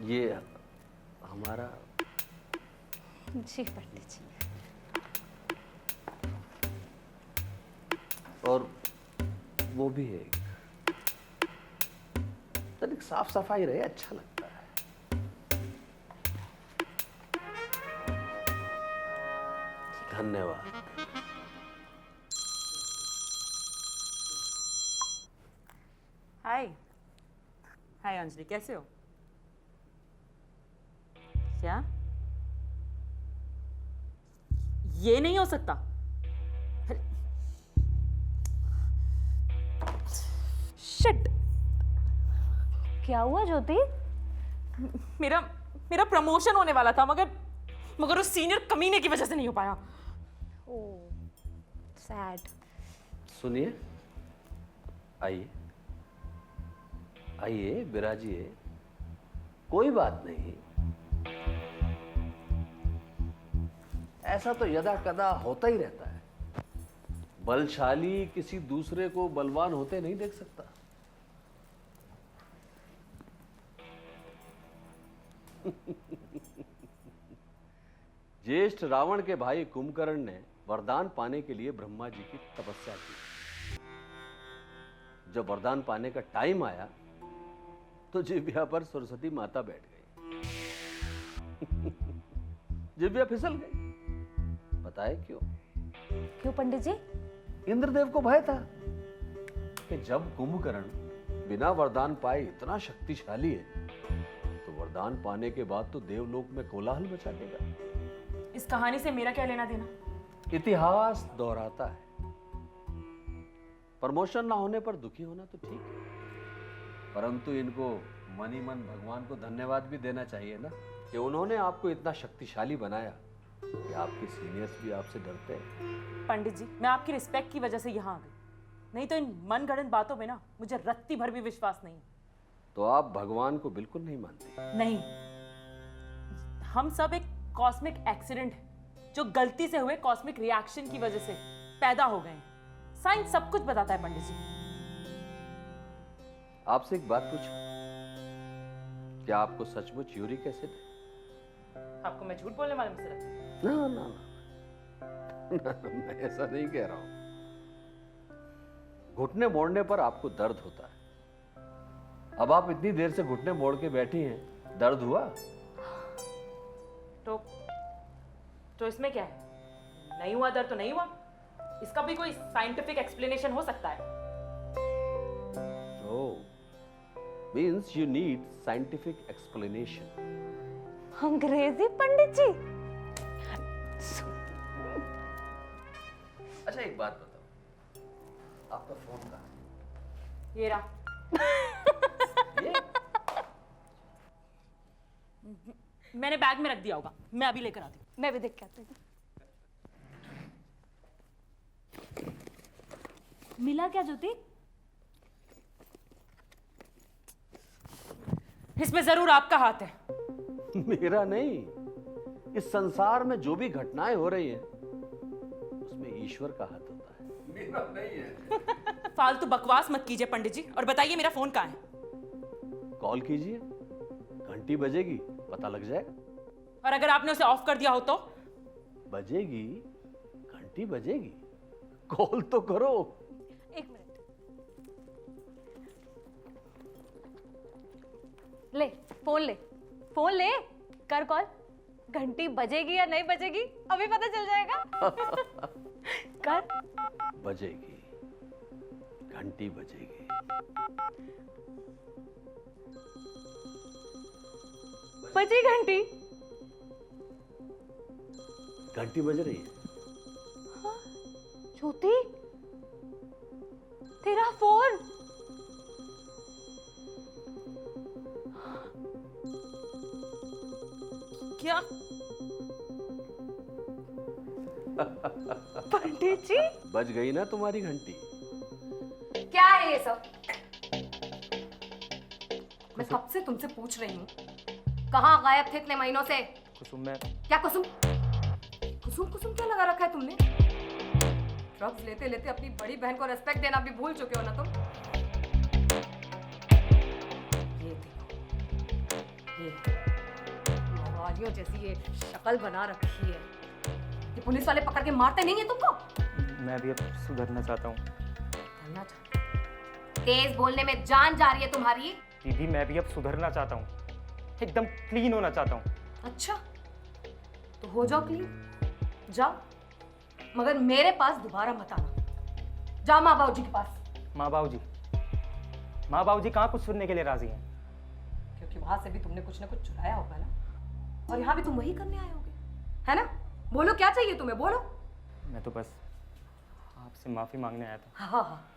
ये हमारा। जी पंडित जी। और वो भी है, तनिक साफ सफाई रहे, अच्छा लगता है। धन्यवाद। हाय हाय अंजलि, कैसे हो? क्या ये नहीं हो सकता? शिट! क्या हुआ ज्योति? मेरा प्रमोशन होने वाला था, मगर उस सीनियर कमीने की वजह से नहीं हो पाया। ओह, सैड। सुनिए, आइए आइए, विराजिए, कोई बात नहीं। ऐसा तो यदा कदा होता ही रहता है। बलशाली किसी दूसरे को बलवान होते नहीं देख सकता। ज्येष्ठ रावण के भाई कुंभकर्ण ने वरदान पाने के लिए ब्रह्मा जी की तपस्या की। जब वरदान पाने का टाइम आया तो जिह्वा पर सरस्वती माता बैठ गई। जिह्वा फिसल गई। बताए क्यों? क्यों पंडित जी? इंद्रदेव को भय था कि जब कुंभकर्ण बिना वरदान पाए इतना शक्तिशाली है तो वरदान पाने के बाद तो देवलोक में कोलाहल मचा देगा। इस कहानी से मेरा क्या लेना देना? इतिहास दोहराता है। प्रमोशन ना होने पर दुखी होना तो ठीक है, परंतु इनको मन ही मन भगवान को धन्यवाद भी देना चाहिए ना, कि उन्होंने आपको इतना शक्तिशाली बनाया कि आपके सीनियर्स भी आपसे डरते हैं। पंडित जी, मैं आपकी रिस्पेक्ट की वजह से यहाँ आ गई, नहीं तो इन मनगढ़ंत बातों में ना मुझे रत्ती भर भी विश्वास नहीं। तो आप भगवान को बिल्कुल नहीं मानते? नहीं, हम सब एक कॉस्मिक एक्सीडेंट है जो गलती से हुए कॉस्मिक रिएक्शन की वजह से पैदा हो गए हैं। साइंस सब कुछ बताता है पंडित जी। आपसे एक बात पूछूं, क्या आपको सचमुच यूरिक एसिड है? आपको मैं झूठ बोलने वाले में से लगता है? ना ना ना, मैं ऐसा नहीं कह रहा हूं। घुटने मोड़ने पर आपको दर्द होता है। अब आप इतनी देर से घुटने मोड़ के बैठी हैं, दर्द हुआ? तो इसमें क्या है? नहीं हुआ दर्द तो नहीं हुआ, इसका भी कोई साइंटिफिक एक्सप्लेनेशन हो सकता है। Oh, means you need scientific explanation. अंग्रेजी पंडित जी। अच्छा एक बात बताओ, आपका फोन कहाँ है? ये रहा। ये? मैंने बैग में रख दिया होगा, मैं अभी लेकर आती हूँ। मैं भी देख के आती हूँ। मिला क्या ज्योति? इसमें जरूर आपका हाथ है। मेरा नहीं, इस संसार में जो भी घटनाएं हो रही हैं उसमें ईश्वर का हाथ होता है, मेरा नहीं है। फालतू बकवास मत कीजिए पंडित जी, और बताइए मेरा फोन कहाँ है? कॉल कीजिए, घंटी बजेगी, पता लग जाएगा। और अगर आपने उसे ऑफ कर दिया हो तो? बजेगी, घंटी बजेगी, कॉल तो करो। एक मिनट, ले फोन ले, कर कॉल। घंटी बजेगी या नहीं बजेगी अभी पता चल जाएगा। कर। बजेगी, घंटी बजेगी। बजी घंटी? घंटी बज रही है। हाँ, ज्योति, तेरा फोन। क्या? पंडित जी, बज गई ना तुम्हारी घंटी? क्या है ये सब? मैं कब से तुमसे पूछ रही हूँ, कहाँ गायब थे इतने महीनों से? कुसुम मैं क्या कुसुम? कुसुम क्या लगा रखा है तुमने? ड्रग्स लेते लेते अपनी बड़ी बहन को रेस्पेक्ट देना भी भूल चुके हो ना तुम? ये देखो, ये मवालियों जैसी ये शक्ल बना रखी है। ये पुलिस वाले पकड़ के मारते नहीं है तुमको? मैं भी अब सुधरना चाहता हूँ। सुधरना चाहते? तेज बोलने में जान जा रही है तुम्हारी। दीदी मैं भी अब सुधरना चाहता हूँ, एकदम क्लीन होना चाहता हूँ। अच्छा, तो हो जाओ क्लीन, जाओ, मगर मेरे पास दोबारा मत आना। जाओ माँ बाबूजी के पास। माँ बाबूजी कहाँ कुछ सुनने के लिए राजी हैं? क्योंकि वहां से भी तुमने कुछ ना कुछ चुराया होगा ना, और यहाँ भी तुम वही करने आए होगे, है ना? बोलो क्या चाहिए तुम्हें, बोलो। मैं तो बस आपसे माफी मांगने आया था। हाँ,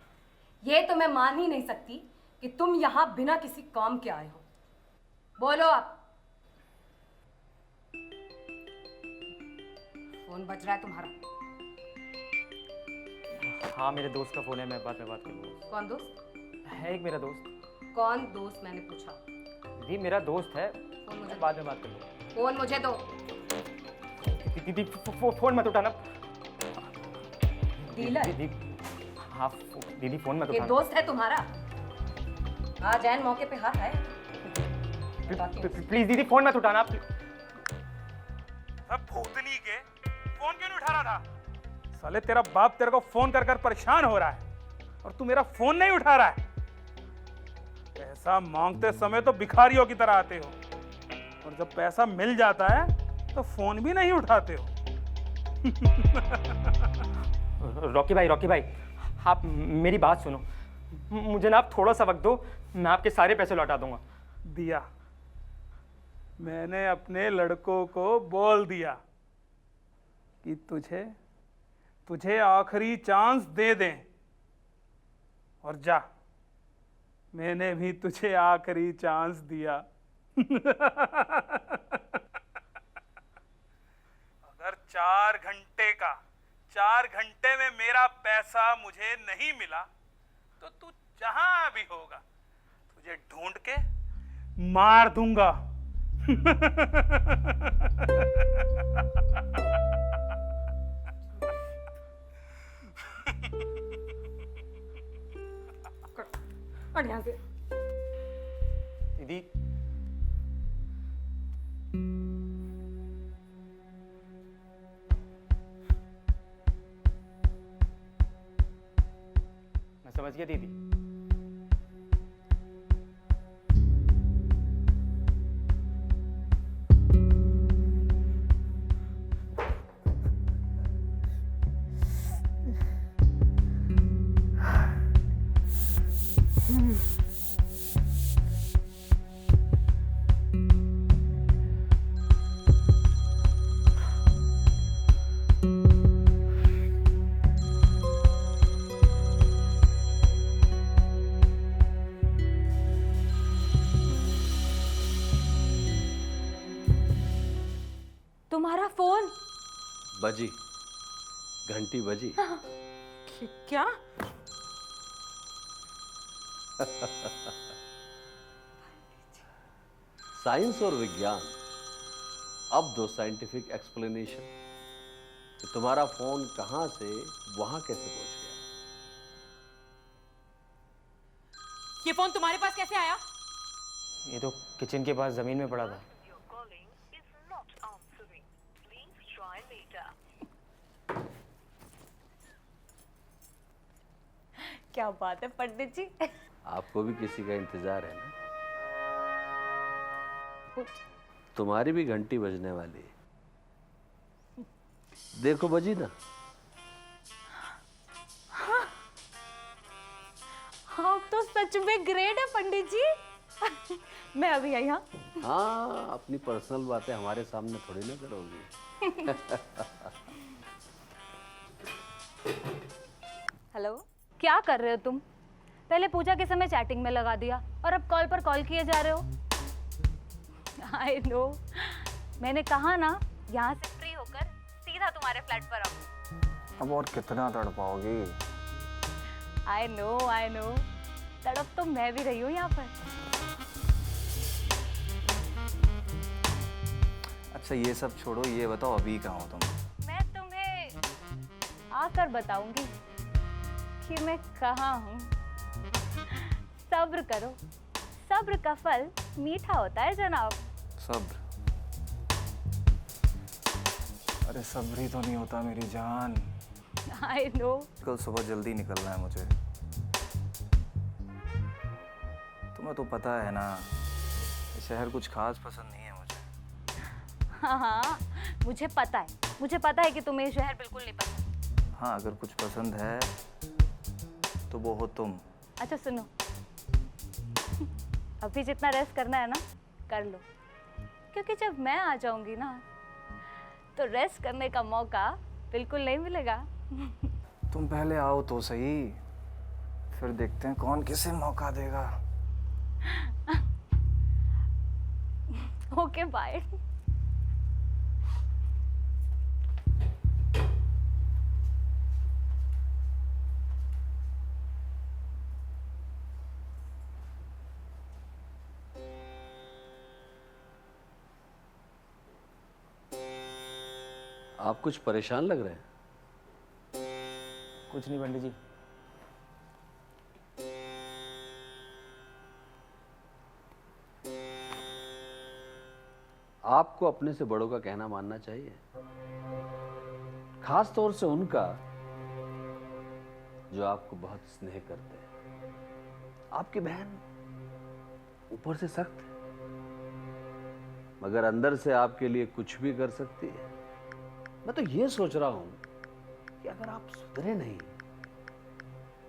ये तो मैं मान ही नहीं सकती कि तुम यहाँ बिना किसी काम के आए हो। बोलो आप। फोन बज रहा है तुम्हारा? हाँ मेरे दोस्त का फोन है, मैं बाद में बात करूँगा। कौन दोस्त? है एक मेरा दोस्त। कौन दोस्त, मैंने पूछा। दीदी मेरा दोस्त है, फोन मुझे बाद में बात करूँगा। फोन मुझे दो। दीदी फोन मत उठाना। डीलर? दीदी हाँ दीदी फोन मत ये उठाना। दोस्त है तुम्हारा? आज ऐन मौके पे हाथ आए। प्लीज दीदी फोन मत उठाना। अब भूतनी के फोन क्यों नहीं उठा रहा था? साले तेरा बाप तेरे को फोन कर कर परेशान हो रहा है और तू मेरा फोन नहीं उठा रहा है। पैसा मांगते समय तो भिखारियों की तरह आते हो, और जब पैसा मिल जाता है तो फोन भी नहीं उठाते हो। रॉकी भाई आप मेरी बात सुनो, मुझे ना आप थोड़ा सा वक्त दो, मैं आपके सारे पैसे लौटा दूंगा। दिया, मैंने अपने लड़कों को बोल दिया कि तुझे आखिरी चांस दे दें, और जा, मैंने भी तुझे आखिरी चांस दिया। अगर 4 घंटे में मेरा पैसा मुझे नहीं मिला तो तू जहां भी होगा तुझे ढूंढ के मार दूंगा। और यहाँ से दीदी मैं समझ गया दीदी। तुम्हारा फोन। बजी, घंटी बजी। क्या? साइंस और विज्ञान अब दो साइंटिफिक एक्सप्लेनेशन कि तुम्हारा फोन कहां से वहां कैसे पहुंच गया। ये फोन तुम्हारे पास कैसे आया? ये तो किचन के पास जमीन में पड़ा था। क्या बात है पंडित जी। आपको भी किसी का इंतजार है ना? तुम्हारी भी घंटी बजने वाली है। देखो बजी ना। हाँ तो सच में ग्रेट है पंडित जी। मैं अभी आई। हाँ हाँ, अपनी पर्सनल बातें हमारे सामने थोड़ी ना करोगी। हेलो, क्या कर रहे हो तुम? पहले पूजा के समय चैटिंग में लगा दिया और अब कॉल पर कॉल किए जा रहे हो। आई नो, मैंने कहा ना यहाँ से फ्री होकर सीधा तुम्हारे फ्लैट पर आओ। अब और कितना तड़पाओगी? आई नो, तड़प तो मैं भी रही हूँ यहाँ पर। अच्छा ये सब छोड़ो, ये बताओ अभी कहाँ हो तुम? मैं तुम्हें आकर बताऊंगी कि मैं कहाँ हूँ। सब्र करो, सब्र का फल मीठा होता है जनाब। सब्र? अरे सब्र ही तो नहीं होता मेरी जान। I know. कल सुबह जल्दी निकलना है मुझे। तुम्हें तो पता है ना, ये शहर कुछ खास पसंद नहीं है मुझे। हाँ, मुझे पता है कि तुम्हें ये शहर बिल्कुल नहीं पसंद। हाँ, अगर कुछ पसंद है तो वो हो तुम। अच्छा सुनो, अभी जितना रेस्ट करना है ना कर लो, क्योंकि जब मैं आ जाऊंगी ना तो रेस्ट करने का मौका बिल्कुल नहीं मिलेगा। तुम पहले आओ तो सही, फिर देखते हैं कौन किसे मौका देगा। Okay bye. आप कुछ परेशान लग रहे हैं। कुछ नहीं पंडित जी। आपको अपने से बड़ों का कहना मानना चाहिए, खास तौर से उनका जो आपको बहुत स्नेह करते हैं। आपकी बहन ऊपर से सख्त है, मगर अंदर से आपके लिए कुछ भी कर सकती है। मैं तो ये सोच रहा हूं कि अगर आप सुधरे नहीं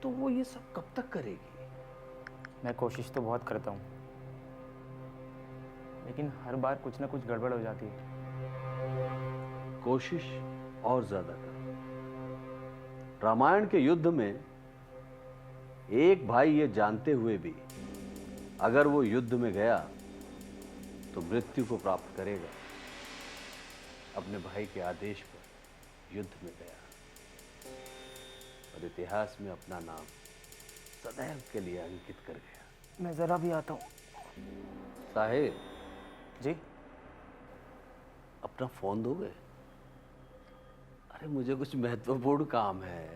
तो वो ये सब कब तक करेगी। मैं कोशिश तो बहुत करता हूँ, लेकिन हर बार कुछ ना कुछ गड़बड़ हो जाती है। कोशिश और ज्यादा करो। रामायण के युद्ध में एक भाई ये जानते हुए भी अगर वो युद्ध में गया तो मृत्यु को प्राप्त करेगा, अपने भाई के आदेश पर युद्ध में गया और इतिहास में अपना नाम सदैव के लिए अंकित कर गया। मैं जरा भी आता हूँ। साहिब जी? अपना फोन दोगे? अरे मुझे कुछ महत्वपूर्ण काम है।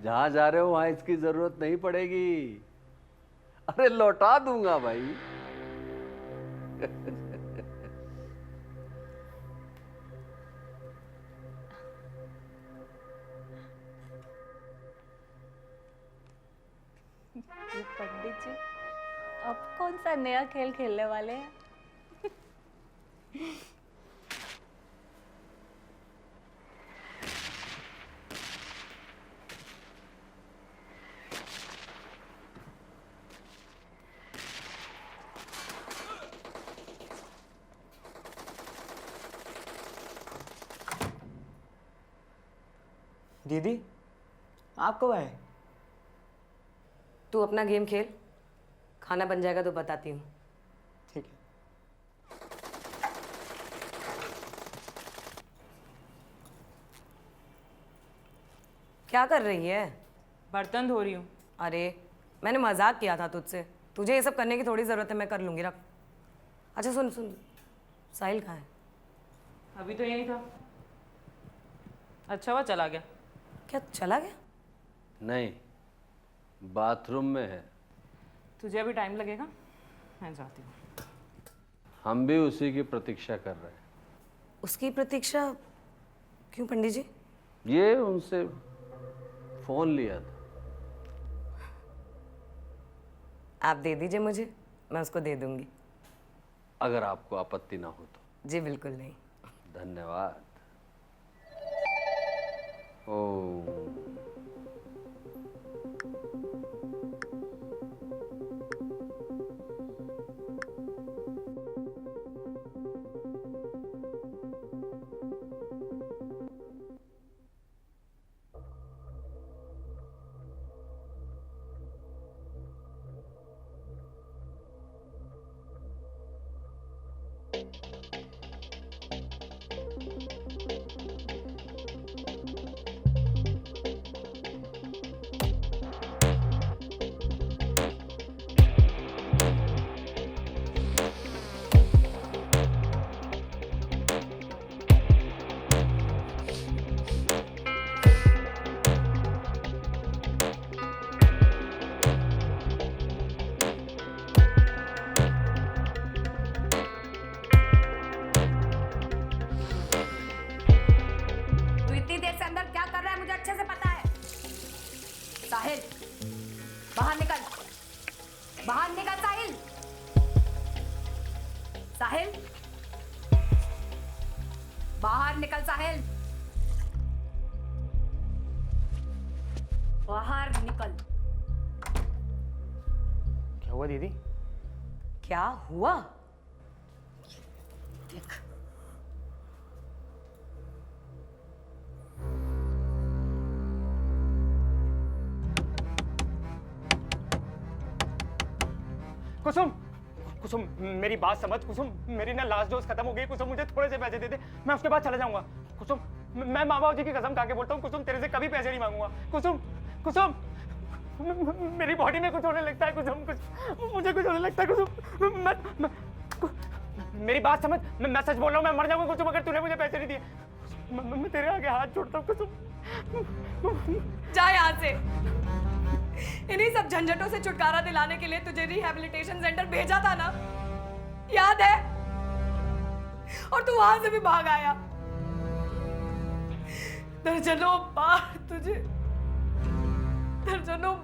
जहां जा रहे हो वहां इसकी जरूरत नहीं पड़ेगी। अरे लौटा दूंगा भाई। ये पंडित जी अब कौन सा नया खेल खेलने वाले हैं? दीदी आप कब आए? तू अपना गेम खेल, खाना बन जाएगा तो बताती हूँ। ठीक है। क्या कर रही है? बर्तन धो रही हूँ। अरे मैंने मजाक किया था तुझसे, तुझे ये सब करने की थोड़ी ज़रूरत है, मैं कर लूँगी, रख। अच्छा सुन सुन, साहिल कहाँ है? अभी तो यही था। अच्छा हुआ चला गया। क्या चला गया? नहीं, बाथरूम में है। तुझे अभी टाइम लगेगा, मैं जाती हूँ। हम भी उसी की प्रतीक्षा कर रहे हैं। उसकी प्रतीक्षा क्यों पंडित जी? ये उनसे फोन लिया था। आप दे दीजिए मुझे, मैं उसको दे दूंगी। अगर आपको आपत्ति ना हो तो। जी बिल्कुल नहीं। धन्यवाद। ओ तू इतनी देर से अंदर क्या कर रहा है मुझे अच्छे से पता है। साहिल बाहर निकल, बाहर निकल साहिल। साहिल बाहर निकल, साहिल बाहर निकल। क्या हुआ दीदी? क्या हुआ? देख कुसुम, कुसुम मेरी बात समझ। कुसुम मेरी ना लास्ट डोज खत्म हो गई। कुसुम मुझे थोड़े से पैसे दे दे, मैं उसके बाद चला जाऊंगा। कुसुम मैं माँ बाप जी की कसम खा के बोलता हूँ कुसुम, तेरे से कभी पैसे नहीं मांगूंगा। कुसुम, कुसुम मेरी बॉडी में कुछ होने लगता है। कुसुम कुछ मुझे कुछ होने लगता है। कुसुम मेरी बात समझ। मैं सच बोल रहा हूँ, मैं मर जाऊंगा कुसुम अगर तूने मुझे पैसे नहीं दिए। मैं तेरे आगे हाथ जोड़ता हूँ कुसुम। जा यहाँ से। इन्हीं सब झंझटों से छुटकारा दिलाने के लिए तुझे रिहैबिलिटेशन सेंटर भेजा था ना, याद है? और तू वहां से भी भाग आया। दर्जनों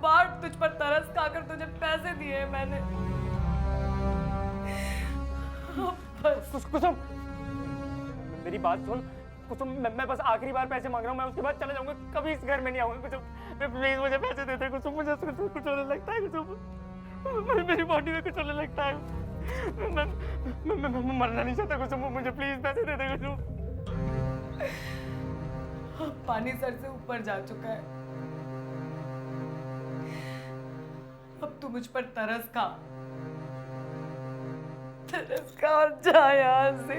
बार तुझ पर तरस खाकर तुझे पैसे दिए मैंने। कुसुम मेरी बात सुन। कुसुम मैं बस आखिरी बार पैसे मांग रहा हूँ, मैं उसके बाद चला जाऊंगा, कभी इस घर में नहीं आऊंगा। कुसुम प्लीज मुझे पैसे दे दे। कुसुम मुझे कुछ होने लगता है। कुसुम मेरी बॉडी में कुछ होने लगता है। मैं मरना नहीं चाहता। कुसुम मुझे प्लीज पैसे दे दे। कुसुम पानी सर से ऊपर जा चुका है, अब तू मुझ पर तरस खा और जा यहाँ से।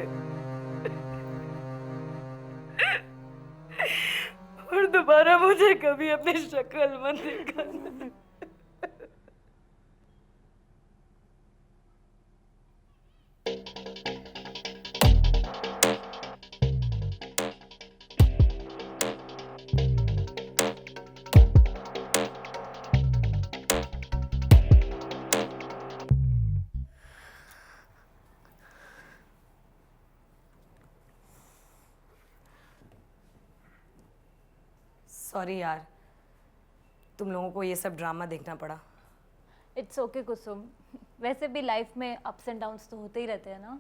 और दोबारा मुझे कभी अपनी शक्ल मत दिखाना। सॉरी यार, तुम लोगों को ये सब ड्रामा देखना पड़ा। इट्स ओके कुसुम, वैसे भी लाइफ में अप्स एंड डाउन्स तो होते ही रहते हैं ना।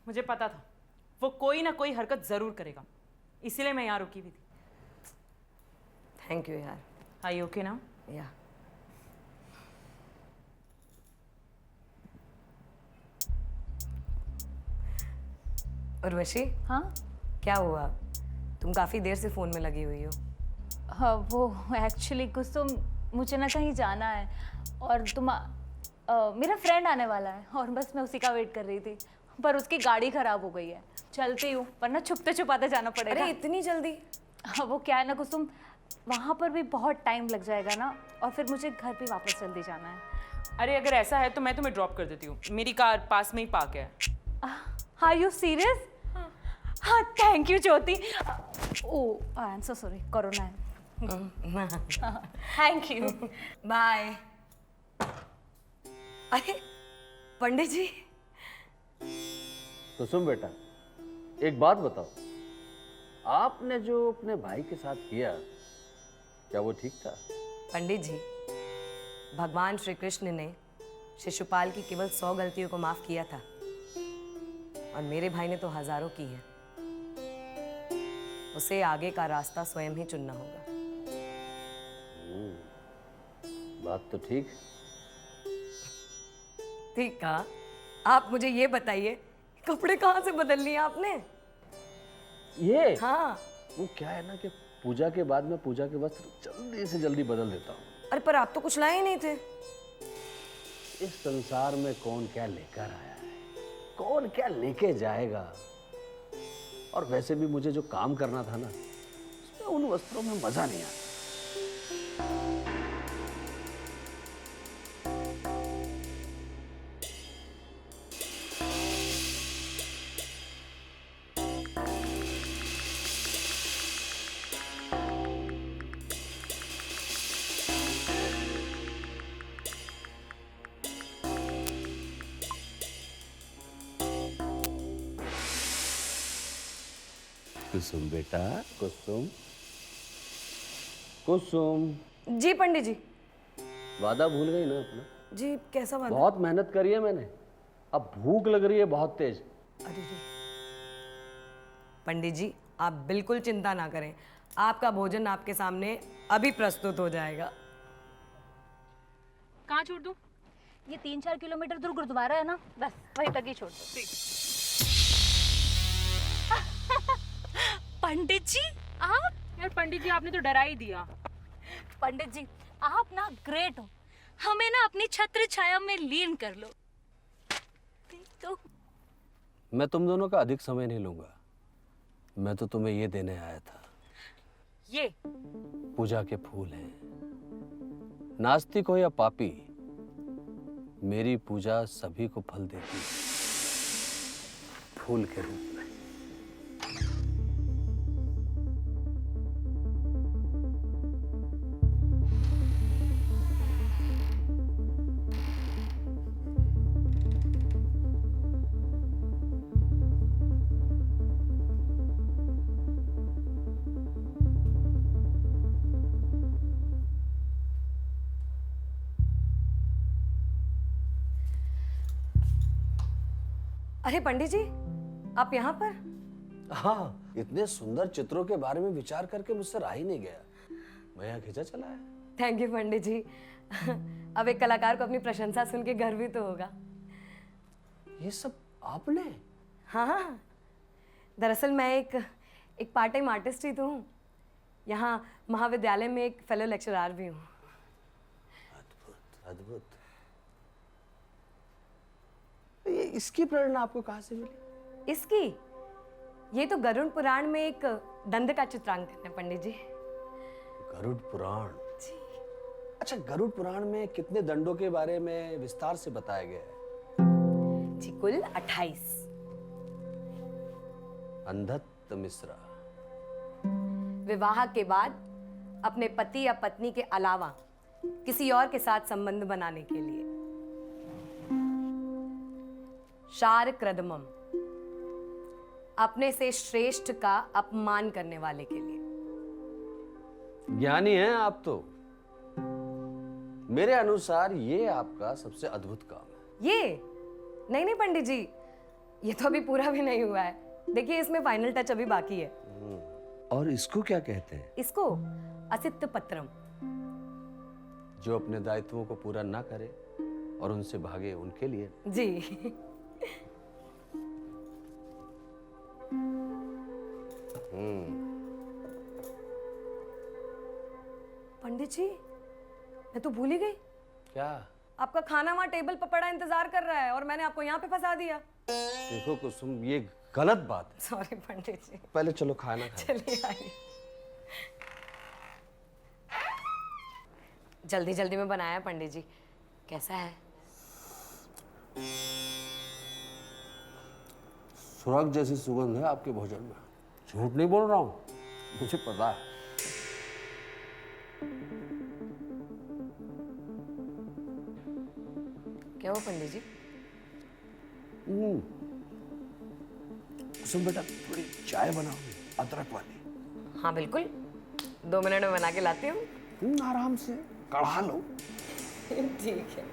मुझे पता था वो कोई ना कोई हरकत जरूर करेगा, इसीलिए मैं यहाँ रुकी हुई थी। थैंक यू यार। Are you okay now? या उर्वशी, हाँ क्या हुआ? तुम काफी देर से फोन में लगी हुई हो। हाँ वो एक्चुअली कुसुम मुझे ना कहीं जाना है और मेरा फ्रेंड आने वाला है और बस मैं उसी का वेट कर रही थी, पर उसकी गाड़ी खराब हो गई है। चलती हूँ वरना छुपते छुपाते जाना पड़ेगा। अरे इतनी जल्दी? वो क्या है ना कुसुम, वहाँ पर भी बहुत टाइम लग जाएगा ना, और फिर मुझे घर भी वापस जल्दी जाना है। अरे अगर ऐसा है तो मैं तुम्हें ड्रॉप कर देती हूँ, मेरी कार पास में ही पार्क है। Are you serious? हाँ, thank you Jyoti. Oh, I am so sorry, corona है। Thank you. बाय। अरे पंडित जी। कुसुम बेटा, एक बात बताओ, आपने जो अपने भाई के साथ किया, क्या वो ठीक था? पंडित जी, भगवान श्री कृष्ण ने शिशुपाल की केवल 100 गलतियों को माफ किया था, और मेरे भाई ने तो हजारों की है। उसे आगे का रास्ता स्वयं ही चुनना होगा। बात तो ठीक। ठीक कहा। आप मुझे ये बताइए, कपड़े कहाँ से बदल लिए आपने? ये हाँ। वो क्या है ना कि पूजा के बाद मैं पूजा के वस्त्र जल्दी से जल्दी बदल देता हूँ। अरे पर आप तो कुछ लाए ही नहीं थे। इस संसार में कौन क्या लेकर आया है, कौन क्या लेके जाएगा। और वैसे भी मुझे जो काम करना था ना, उसमें उन वस्त्रों में मजा नहीं आता। कुसुम बेटा, कुसुम, कुसुम। जी पंडित जी। वादा भूल गई ना अपना? जी कैसा वादा? बहुत मेहनत करी है मैंने, अब भूख लग रही है बहुत तेज। अरे जी पंडित जी, आप बिल्कुल चिंता ना करें, आपका भोजन आपके सामने अभी प्रस्तुत हो जाएगा। कहाँ छोड़ दूँ? ये 3-4 किलोमीटर दूर गुरुद्वारा है ना, बस वहीं तक ही छोड़ दो। पंडित जी आप? यार पंडित जी, आपने तो डरा ही दिया। पंडित जी आप ना ग्रेट हो, हमें ना अपनी छत्र छाया में लीन कर लो। तो मैं तुम दोनों का अधिक समय नहीं लूंगा, मैं तो तुम्हें ये देने आया था। ये पूजा के फूल हैं। नास्तिक हो या पापी, मेरी पूजा सभी को फल देती है, फूल के रूप में। अरे पंडित जी, आप यहाँ पर? हाँ, इतने सुंदर चित्रों के बारे में विचार करके मुझसे रह ही नहीं गया, मैं यहाँ खींचा चला है। थैंक यू पंडित जी। अब एक कलाकार को अपनी प्रशंसा सुन के गर्व भी तो होगा। ये सब आपने? हाँ, दरअसल मैं एक पार्ट टाइम आर्टिस्ट ही तो हूँ, यहाँ महाविद्यालय में एक फेलो लेक्चरर भी हूँ। अद्भुत, अद्भुत। ये इसकी प्रेरणा आपको कहाँ से मिली? इसकी? ये तो गरुड़ पुराण में एक दंड का चित्रांकन है पंडित जी। गरुड़ पुराण? अच्छा, गरुड़ पुराण में कितने दंडों के बारे में विस्तार से बताया गया है? जी कुल 28। अंधत्त मिश्रा। विवाह के बाद अपने पति या पत्नी के अलावा किसी और के साथ संबंध बनाने के लिए। शार क्रदमम, अपने से श्रेष्ठ का अपमान करने वाले के लिए। ज्ञानी हैं आप तो। मेरे अनुसार ये आपका सबसे अद्भुत काम है। ये नहीं पंडित जी, ये तो अभी पूरा भी नहीं हुआ है। देखिए, इसमें फाइनल टच अभी बाकी है। और इसको क्या कहते हैं? इसको असित पत्रम। जो अपने दायित्वों को पूरा ना करे और उनसे भागे, उनके लिए। जी। पंडित जी, मैं तो भूल ही गई। क्या? आपका खाना वहाँ टेबल पर पड़ा इंतजार कर रहा है और मैंने आपको यहाँ पे फंसा दिया। देखो कुसुम, ये गलत बात है। सॉरी पंडित जी। पहले चलो खाना खाएं। चलिए आइए। जल्दी जल्दी में बनाया पंडित जी, कैसा है? सुराग जैसी सुगंध है आपके भोजन में, झूठ नहीं बोल रहा हूँ, मुझे पता है। क्या हो पंडित जी? कुसुम बेटा थोड़ी चाय बनाओ अदरक वाली। हाँ बिल्कुल, 2 मिनट में बना के लाती हूँ। आराम से कढ़ा लो। ठीक है।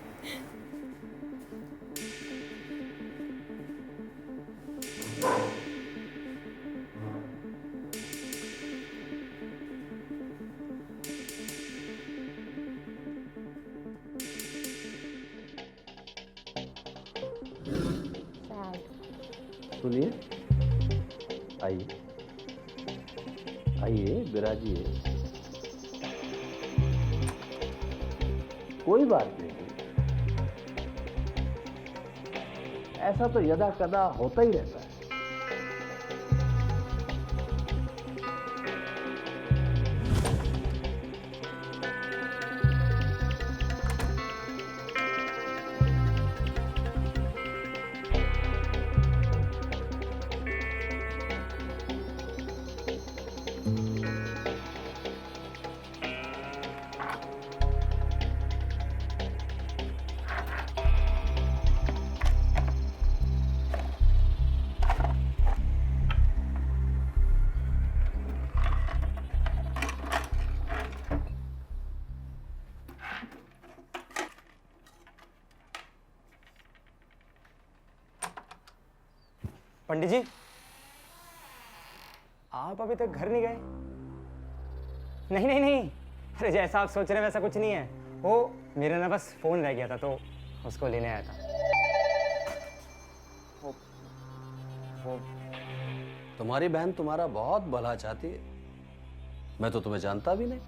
सुनिए, आइए आइए विराजिए। कोई बात नहीं, ऐसा तो यदा कदा होता ही रहता है। पंडित जी, आप अभी तक घर नहीं गए? नहीं नहीं नहीं, अरे जैसा आप सोच रहे हैं वैसा कुछ नहीं है। वो मेरा ना बस फोन रह गया था तो उसको लेने आया था। वो तुम्हारी बहन तुम्हारा बहुत भला चाहती है, मैं तो तुम्हें जानता भी नहीं,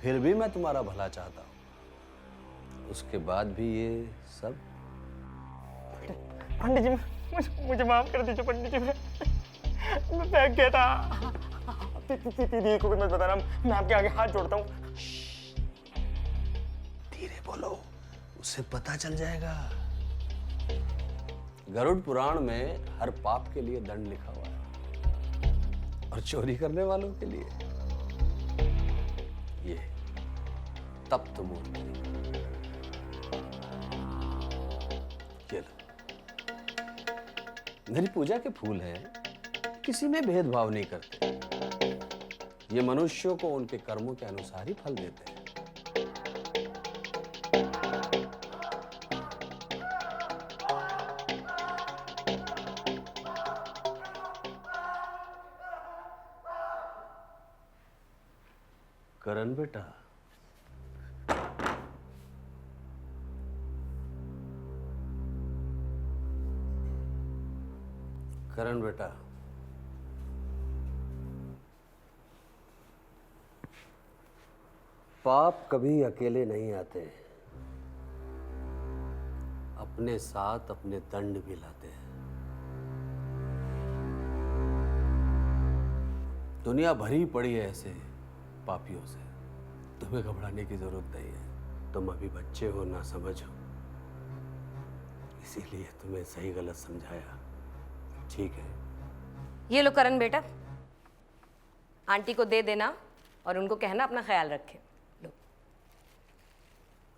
फिर भी मैं तुम्हारा भला चाहता हूं, उसके बाद भी ये सब। पंडित जी मुझे माफ कर दीजिए पंडित जी, मैं फेंक गया था। दीदी को भी मत बताना, मैं आपके आगे हाथ जोड़ता हूँ। धीरे बोलो, उसे पता चल जाएगा। गरुड़ पुराण में हर पाप के लिए दंड लिखा हुआ है, और चोरी करने वालों के लिए ये तप्त मूर्ति। ये लो, मेरी पूजा के फूल हैं, किसी में भेदभाव नहीं करते, ये मनुष्यों को उनके कर्मों के अनुसार ही फल देते हैं। करण बेटा, करण बेटा, पाप कभी अकेले नहीं आते, अपने साथ अपने दंड भी लाते हैं। दुनिया भरी पड़ी है ऐसे पापियों से, तुम्हें घबराने की जरूरत नहीं है। तुम अभी बच्चे हो, ना समझ हो, इसीलिए तुम्हें सही गलत समझाया। ठीक है, ये लो करण बेटा, आंटी को दे देना और उनको कहना अपना ख्याल रखे। लो,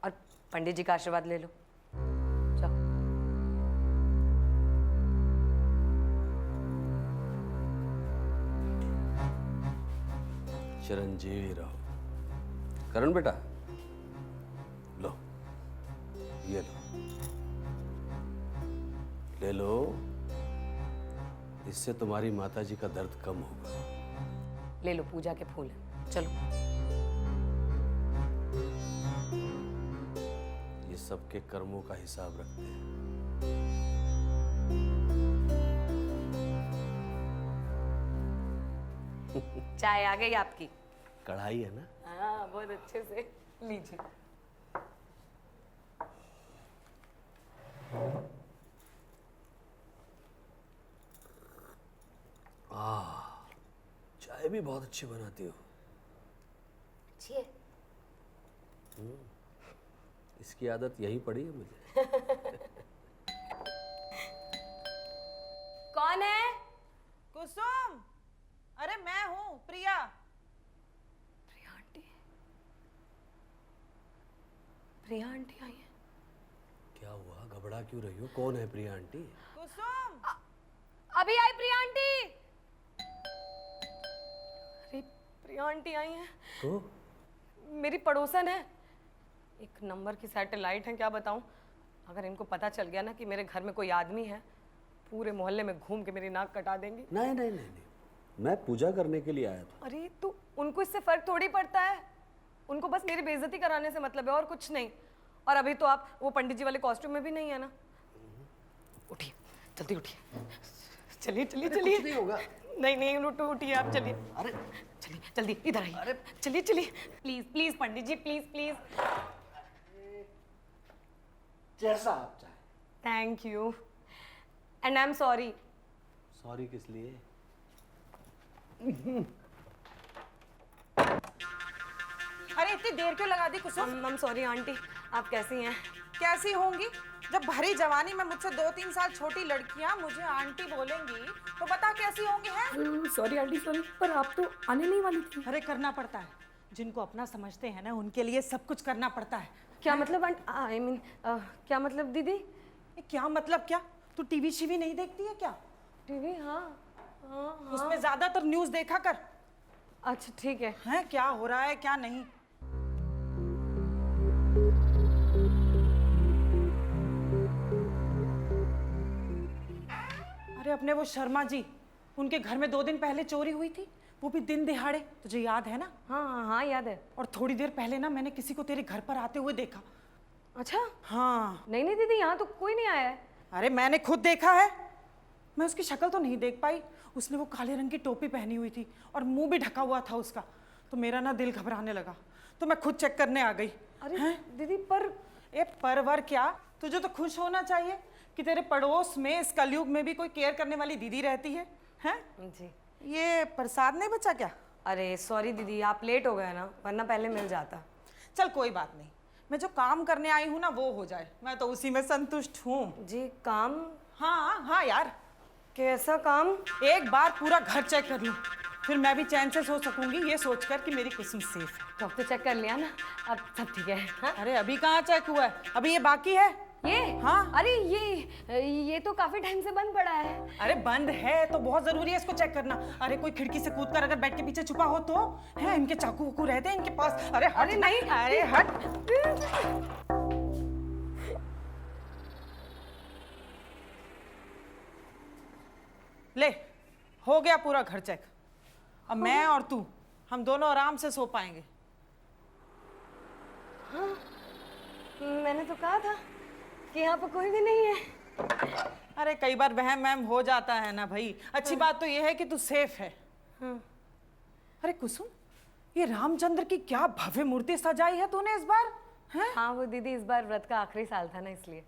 और पंडित जी का आशीर्वाद ले लो। जाओ। चिरंजीवी रहो। करण बेटा, लो, ये लो, ले लो, इससे तुम्हारी माताजी का दर्द कम होगा। ले लो, पूजा के फूल हैं, चलो। ये सबके कर्मों का हिसाब रखते हैं। चाय आ गई आपकी? कढ़ाई है ना? हाँ, बहुत अच्छे से। लीजिए। चाय भी बहुत अच्छी बनाती हो। अच्छी है। इसकी आदत यही पड़ी है मुझे। कौन है? कुसुम, अरे मैं हूँ प्रिया। प्रिया आंटी। प्रिया आंटी आई है। क्या हुआ, घबरा क्यों रही हो? कौन है प्रिया आंटी? कुसुम, अभी आई प्रिया आंटी। अरे प्रिया आंटी आई हैं। तो मेरी पड़ोसन है, एक नंबर की सैटेलाइट है, क्या बताऊं। अगर इनको पता चल गया ना कि मेरे घर में कोई आदमी है, पूरे मोहल्ले में घूम के मेरी नाक कटा देंगी। नहीं नहीं नहीं नहीं, मैं पूजा करने के लिए आया था। अरे तो उनको इससे फर्क थोड़ी पड़ता है, उनको बस मेरी बेइज्जती कराने से मतलब है और कुछ नहीं। और अभी तो आप वो पंडित जी वाले कॉस्ट्यूम में भी नहीं है ना। उठिए, जल्दी उठिए, चलिए चलिए चलिए। कुछ नहीं होगा। नहीं नहीं उठिए आप, चलिए। अरे चलिए जल्दी इधर आइए। अरे चलिए चलिए, please please Pandit ji, please please. जैसा आप चाहे। Thank you and I am sorry. Sorry किस लिए? अरे इतनी देर क्यों लगा दी कुसुम? I'm sorry आंटी, आप कैसी हैं? कैसी होंगी? जब भरी जवानी में मुझसे 2-3 साल छोटी लड़कियां मुझे आंटी बोलेंगी तो बता कैसी होंगी हैं? सॉरी आंटी सॉरी, पर आप तो आने नहीं वाली थी। अरे करना पड़ता है, जिनको अपना समझते हैं ना उनके लिए सब कुछ करना पड़ता है। क्या मतलब आई मीन क्या मतलब दीदी? क्या मतलब क्या? तू टीवी शीवी नहीं देखती है क्या? टीवी? हाँ हाँ हाँ। उसमें ज्यादातर न्यूज़ देखा कर। अच्छा ठीक है। हैं क्या हो रहा है क्या नहीं। अरे अपने वो शर्मा जी, उनके घर में 2 दिन पहले चोरी हुई थी, वो भी दिन दिहाड़े, तुझे याद है ना? हाँ हाँ हाँ याद है। और थोड़ी देर पहले ना मैंने किसी को तेरे घर पर आते हुए देखा। अच्छा? हाँ। नहीं नहीं दीदी, यहाँ तो कोई नहीं आया है। अरे मैंने खुद देखा है। मैं उसकी शक्ल तो नहीं देख पाई, उसने वो काले रंग की टोपी पहनी हुई थी और मुंह भी ढका हुआ था उसका, तो मेरा ना दिल घबराने लगा, तो मैं खुद चेक करने आ गई। अरे दीदी पर परवर क्या, तुझे तो खुश होना चाहिए कि तेरे पड़ोस में इस कलयुग में भी कोई केयर करने वाली दीदी रहती है। हैं? जी। ये प्रसाद नहीं बचा क्या? अरे सॉरी दीदी, आप लेट हो गए ना, वरना पहले मिल जाता। चल कोई बात नहीं, मैं जो काम करने आई हूँ ना वो हो जाए, मैं तो उसी में संतुष्ट हूँ। जी काम? हाँ हाँ यार। कैसा काम? एक बार पूरा घर चेक कर लूँ, फिर मैं भी चैन से सो सकूंगी ये सोचकर कि मेरी कुसुम सेफ है। डॉक्टर चेक कर लिया ना, अब सब ठीक है। हाँ? अरे अभी कहाँ चेक हुआ है, अभी ये बाकी है। ये? हाँ। अरे ये तो काफी टाइम से बंद पड़ा है। अरे बंद है तो बहुत जरूरी है इसको चेक करना। अरे कोई खिड़की से कूदकर अगर बेड के पीछे छुपा हो तो है, इनके चाकू वाकू रहते हैं इनके पास। अरे हट नहीं, अरे हट। ले, हो गया पूरा घर चेक। अब मैं और तू, हम दोनों आराम से सो पाएंगे। हाँ, मैंने तो कहा था कि यहाँ पर कोई भी नहीं है। अरे कई बार वहम वहम हो जाता है ना भाई। अच्छी बात तो ये है कि तू सेफ है। अरे कुसुम, ये रामचंद्र की क्या भव्य मूर्ति सजाई है तूने इस बार? हैं? हाँ वो दीदी इस बार व्रत का आखिरी साल था ना, इसलिए।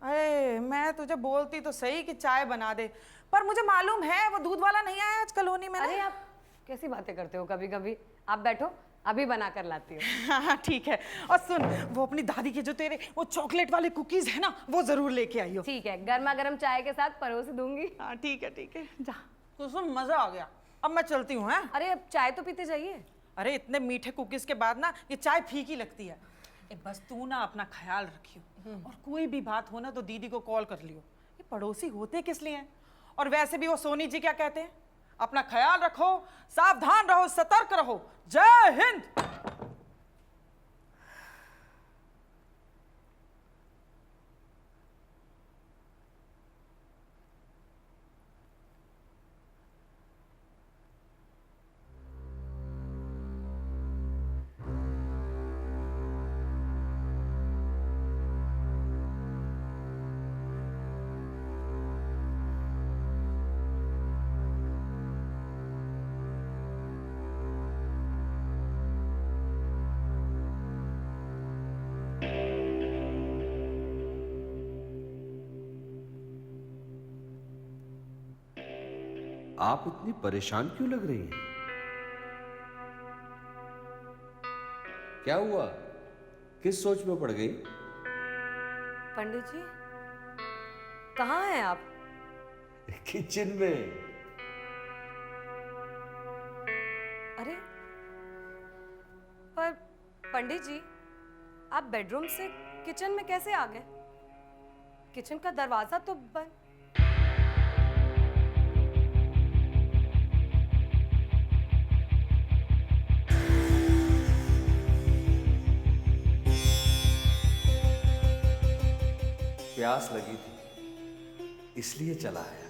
अरे मैं तुझे बोलती तो सही कि चाय बना दे, पर मुझे मालूम है वो दूध वाला नहीं आया आज कॉलोनी में। अरे आप कैसी बातें करते हो कभी कभी। आप बैठो, अभी बना कर लाती हूँ। हाँ ठीक है। और सुन, वो अपनी दादी के जो तेरे वो चॉकलेट वाले कुकीज है ना, वो जरूर लेके आई हो। ठीक है, गर्मा गर्म चाय के साथ परोस दूंगी। हाँ ठीक है जा। कुसुम मजा आ गया, अब मैं चलती हूँ। हैं? अरे अब चाय तो पीते जाइए। अरे इतने मीठे कुकीज के बाद ना ये चाय फीकी लगती है। बस तू ना अपना ख्याल रखियो, और कोई भी बात हो ना तो दीदी को कॉल कर लियो। ये पड़ोसी होते किस लिए हैं? और वैसे भी वो सोनी जी क्या कहते हैं, अपना ख्याल रखो, सावधान रहो, सतर्क रहो। जय हिंद। आप इतनी परेशान क्यों लग रही हैं? क्या हुआ? किस सोच में पड़ गई? पंडित जी कहाँ हैं आप? किचन में। अरे पर पंडित जी आप बेडरूम से किचन में कैसे आ गए? किचन का दरवाजा तो बंद। प्यास लगी थी इसलिए चला आया।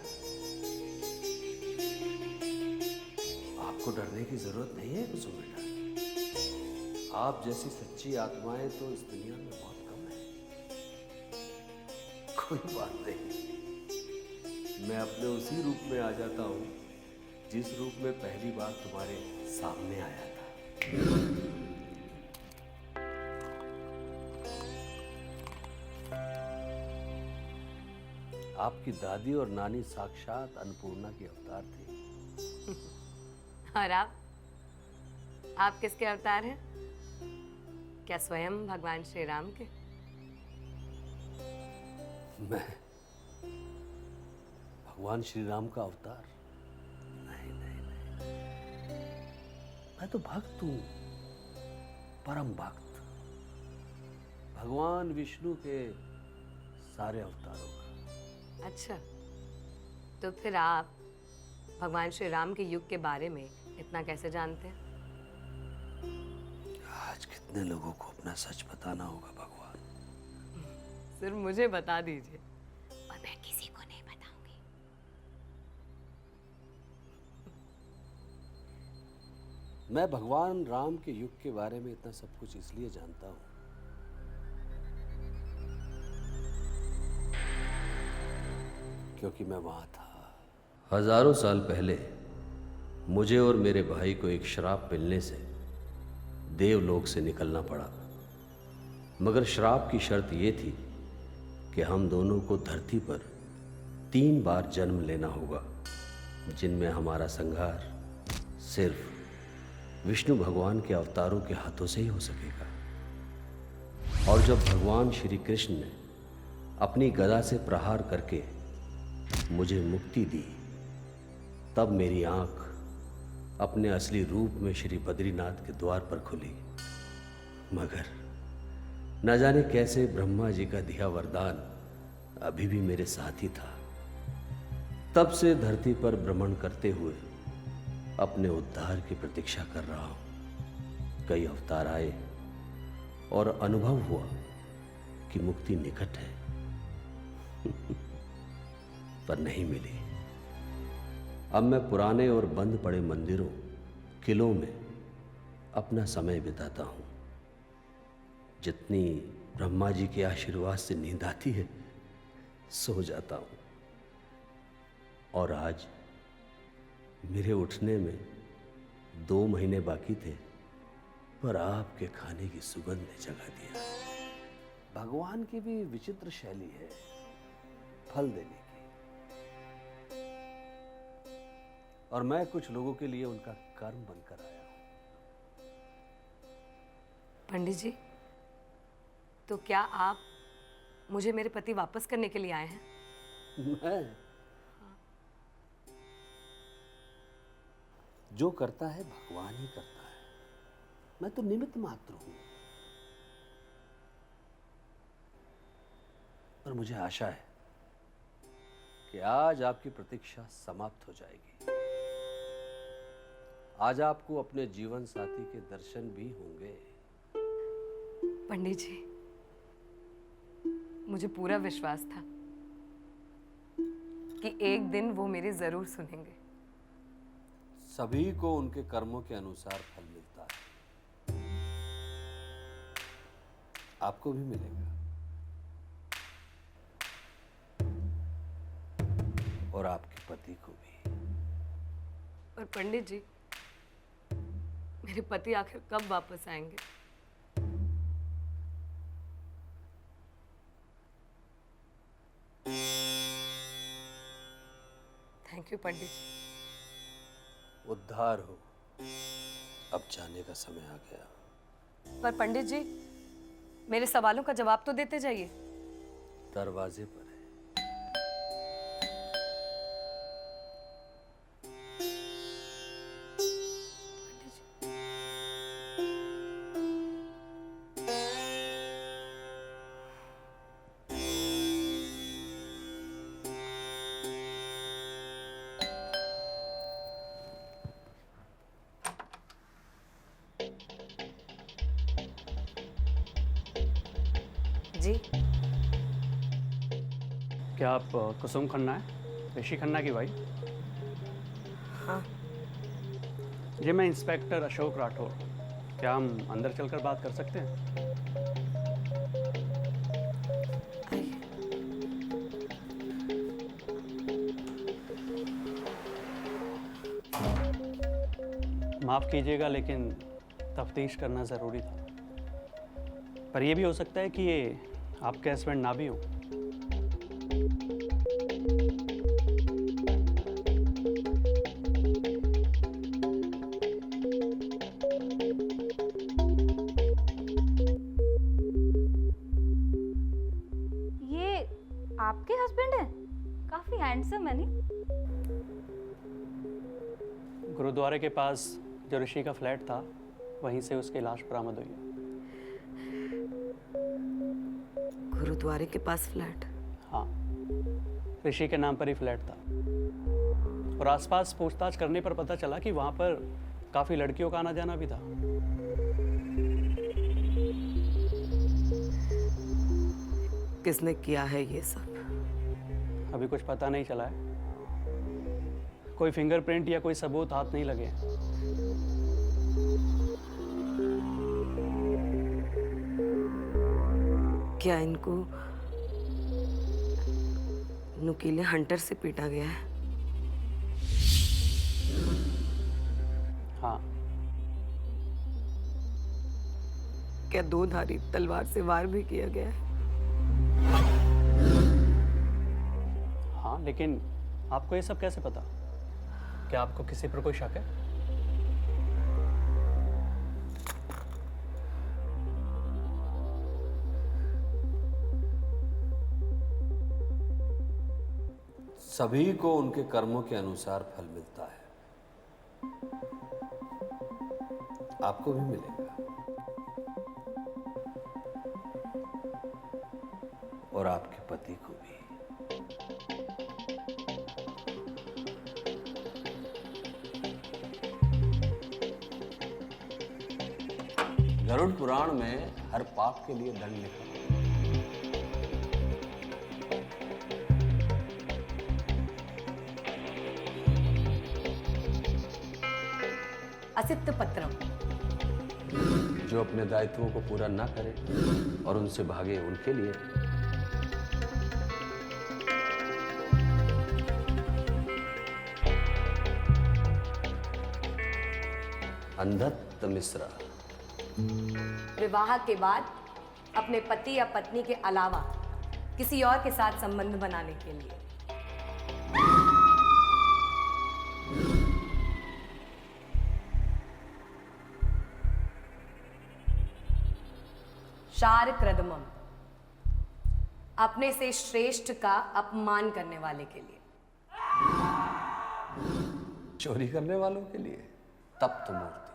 आपको डरने की जरूरत नहीं है कुसुम बेटा। आप जैसी सच्ची आत्माएं तो इस दुनिया में बहुत कम है। कोई बात नहीं, मैं अपने उसी रूप में आ जाता हूं जिस रूप में पहली बार तुम्हारे सामने आया था। आपकी दादी और नानी साक्षात अन्नपूर्णा की अवतार थी। और आप किसके अवतार हैं? क्या स्वयं भगवान श्री राम के? मैं भगवान श्री राम का अवतार? नहीं नहीं नहीं, मैं तो भक्त हूं, परम भक्त, भगवान विष्णु के सारे अवतारों का। अच्छा तो फिर आप भगवान श्री राम के युग के बारे में इतना कैसे जानते हैं? आज कितने लोगों को अपना सच बताना होगा भगवान। सिर्फ मुझे बता दीजिए और मैं किसी को नहीं बताऊंगी। मैं भगवान राम के युग के बारे में इतना सब कुछ इसलिए जानता हूं क्योंकि मैं वहां था। हजारों साल पहले मुझे और मेरे भाई को एक श्राप मिलने से देवलोक से निकलना पड़ा। मगर श्राप की शर्त ये थी कि हम दोनों को धरती पर 3 बार जन्म लेना होगा, जिनमें हमारा संहार सिर्फ विष्णु भगवान के अवतारों के हाथों से ही हो सकेगा। और जब भगवान श्री कृष्ण ने अपनी गदा से प्रहार करके मुझे मुक्ति दी, तब मेरी आंख अपने असली रूप में श्री बद्रीनाथ के द्वार पर खुली। मगर न जाने कैसे ब्रह्मा जी का दिया वरदान अभी भी मेरे साथ ही था। तब से धरती पर भ्रमण करते हुए अपने उद्धार की प्रतीक्षा कर रहा हूं। कई अवतार आए और अनुभव हुआ कि मुक्ति निकट है पर नहीं मिली। अब मैं पुराने और बंद पड़े मंदिरों, किलों में अपना समय बिताता हूं। जितनी ब्रह्मा जी के आशीर्वाद से नींद आती है, सो जाता हूं। और आज मेरे उठने में 2 महीने बाकी थे, पर आपके खाने की सुगंध ने जगा दिया। भगवान की भी विचित्र शैली है फल देने की, और मैं कुछ लोगों के लिए उनका कर्म बनकर आया हूं। पंडित जी, तो क्या आप मुझे मेरे पति वापस करने के लिए आए हैं? मैं जो करता है भगवान ही करता है, मैं तो निमित्त मात्र हूं। पर मुझे आशा है कि आज आपकी प्रतीक्षा समाप्त हो जाएगी। आज आपको अपने जीवन साथी के दर्शन भी होंगे। पंडित जी, मुझे पूरा विश्वास था कि एक दिन वो मेरी जरूर सुनेंगे। सभी को उनके कर्मों के अनुसार फल मिलता है, आपको भी मिलेगा। और आपके पति को भी। और पंडित जी, मेरे पति आखिर कब वापस आएंगे? थैंक यू पंडित जी। उद्धार हो, अब जाने का समय आ गया। पर पंडित जी, मेरे सवालों का जवाब तो देते जाइए। दरवाजे पर है। जी क्या आप कुसुम खन्ना है, ऋषि खन्ना की भाई? हाँ। जी मैं इंस्पेक्टर अशोक राठौर। क्या हम अंदर चलकर बात कर सकते हैं? माफ़ कीजिएगा लेकिन तफ्तीश करना ज़रूरी था। पर यह भी हो सकता है कि ये आपके हस्बैंड ना भी हो। ये आपके हस्बैंड हैं? काफी हैंडसम है नहीं? गुरुद्वारे के पास जो ऋषि का फ्लैट था वहीं से उसकी लाश बरामद हुई है। गुरुद्वारे के पास फ्लैट? हाँ, ऋषि के नाम पर ही फ्लैट था और आसपास पूछताछ करने पर पता चला कि वहाँ पर काफ़ी लड़कियों का आना जाना भी था। किसने किया है ये सब? अभी कुछ पता नहीं चला है। कोई फिंगरप्रिंट या कोई सबूत हाथ नहीं लगे। क्या इनको नुकीले हंटर से पीटा गया है? हाँ। क्या दो धारी तलवार से वार भी किया गया है? हाँ, लेकिन आपको ये सब कैसे पता? क्या आपको किसी पर कोई शक है? सभी को उनके कर्मों के अनुसार फल मिलता है। आपको भी मिलेगा और आपके पति को भी। गरुड़ पुराण में हर पाप के लिए दंड लिखा है। असित पत्रम। जो अपने दायित्वों को पूरा ना करे और उनसे भागे उनके लिए अंधत्त मिश्रा। विवाह के बाद अपने पति या पत्नी के अलावा किसी और के साथ संबंध बनाने के लिए शार क्रदमम, अपने से श्रेष्ठ का अपमान करने वाले के लिए। चोरी करने वालों के लिए तप्त मूर्ति।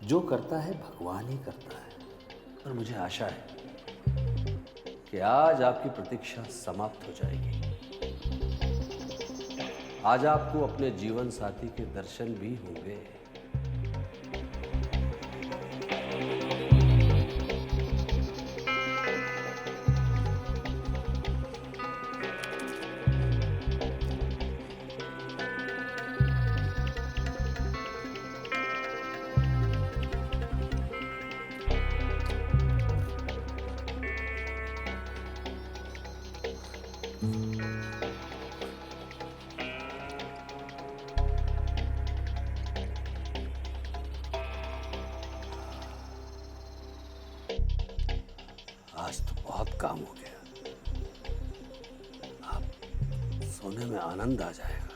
जो करता है भगवान ही करता है। और मुझे आशा है कि आज आपकी प्रतीक्षा समाप्त हो जाएगी। आज आपको अपने जीवन साथी के दर्शन भी होंगे। आज तो बहुत काम हो गया, अब सोने में आनंद आ जाएगा।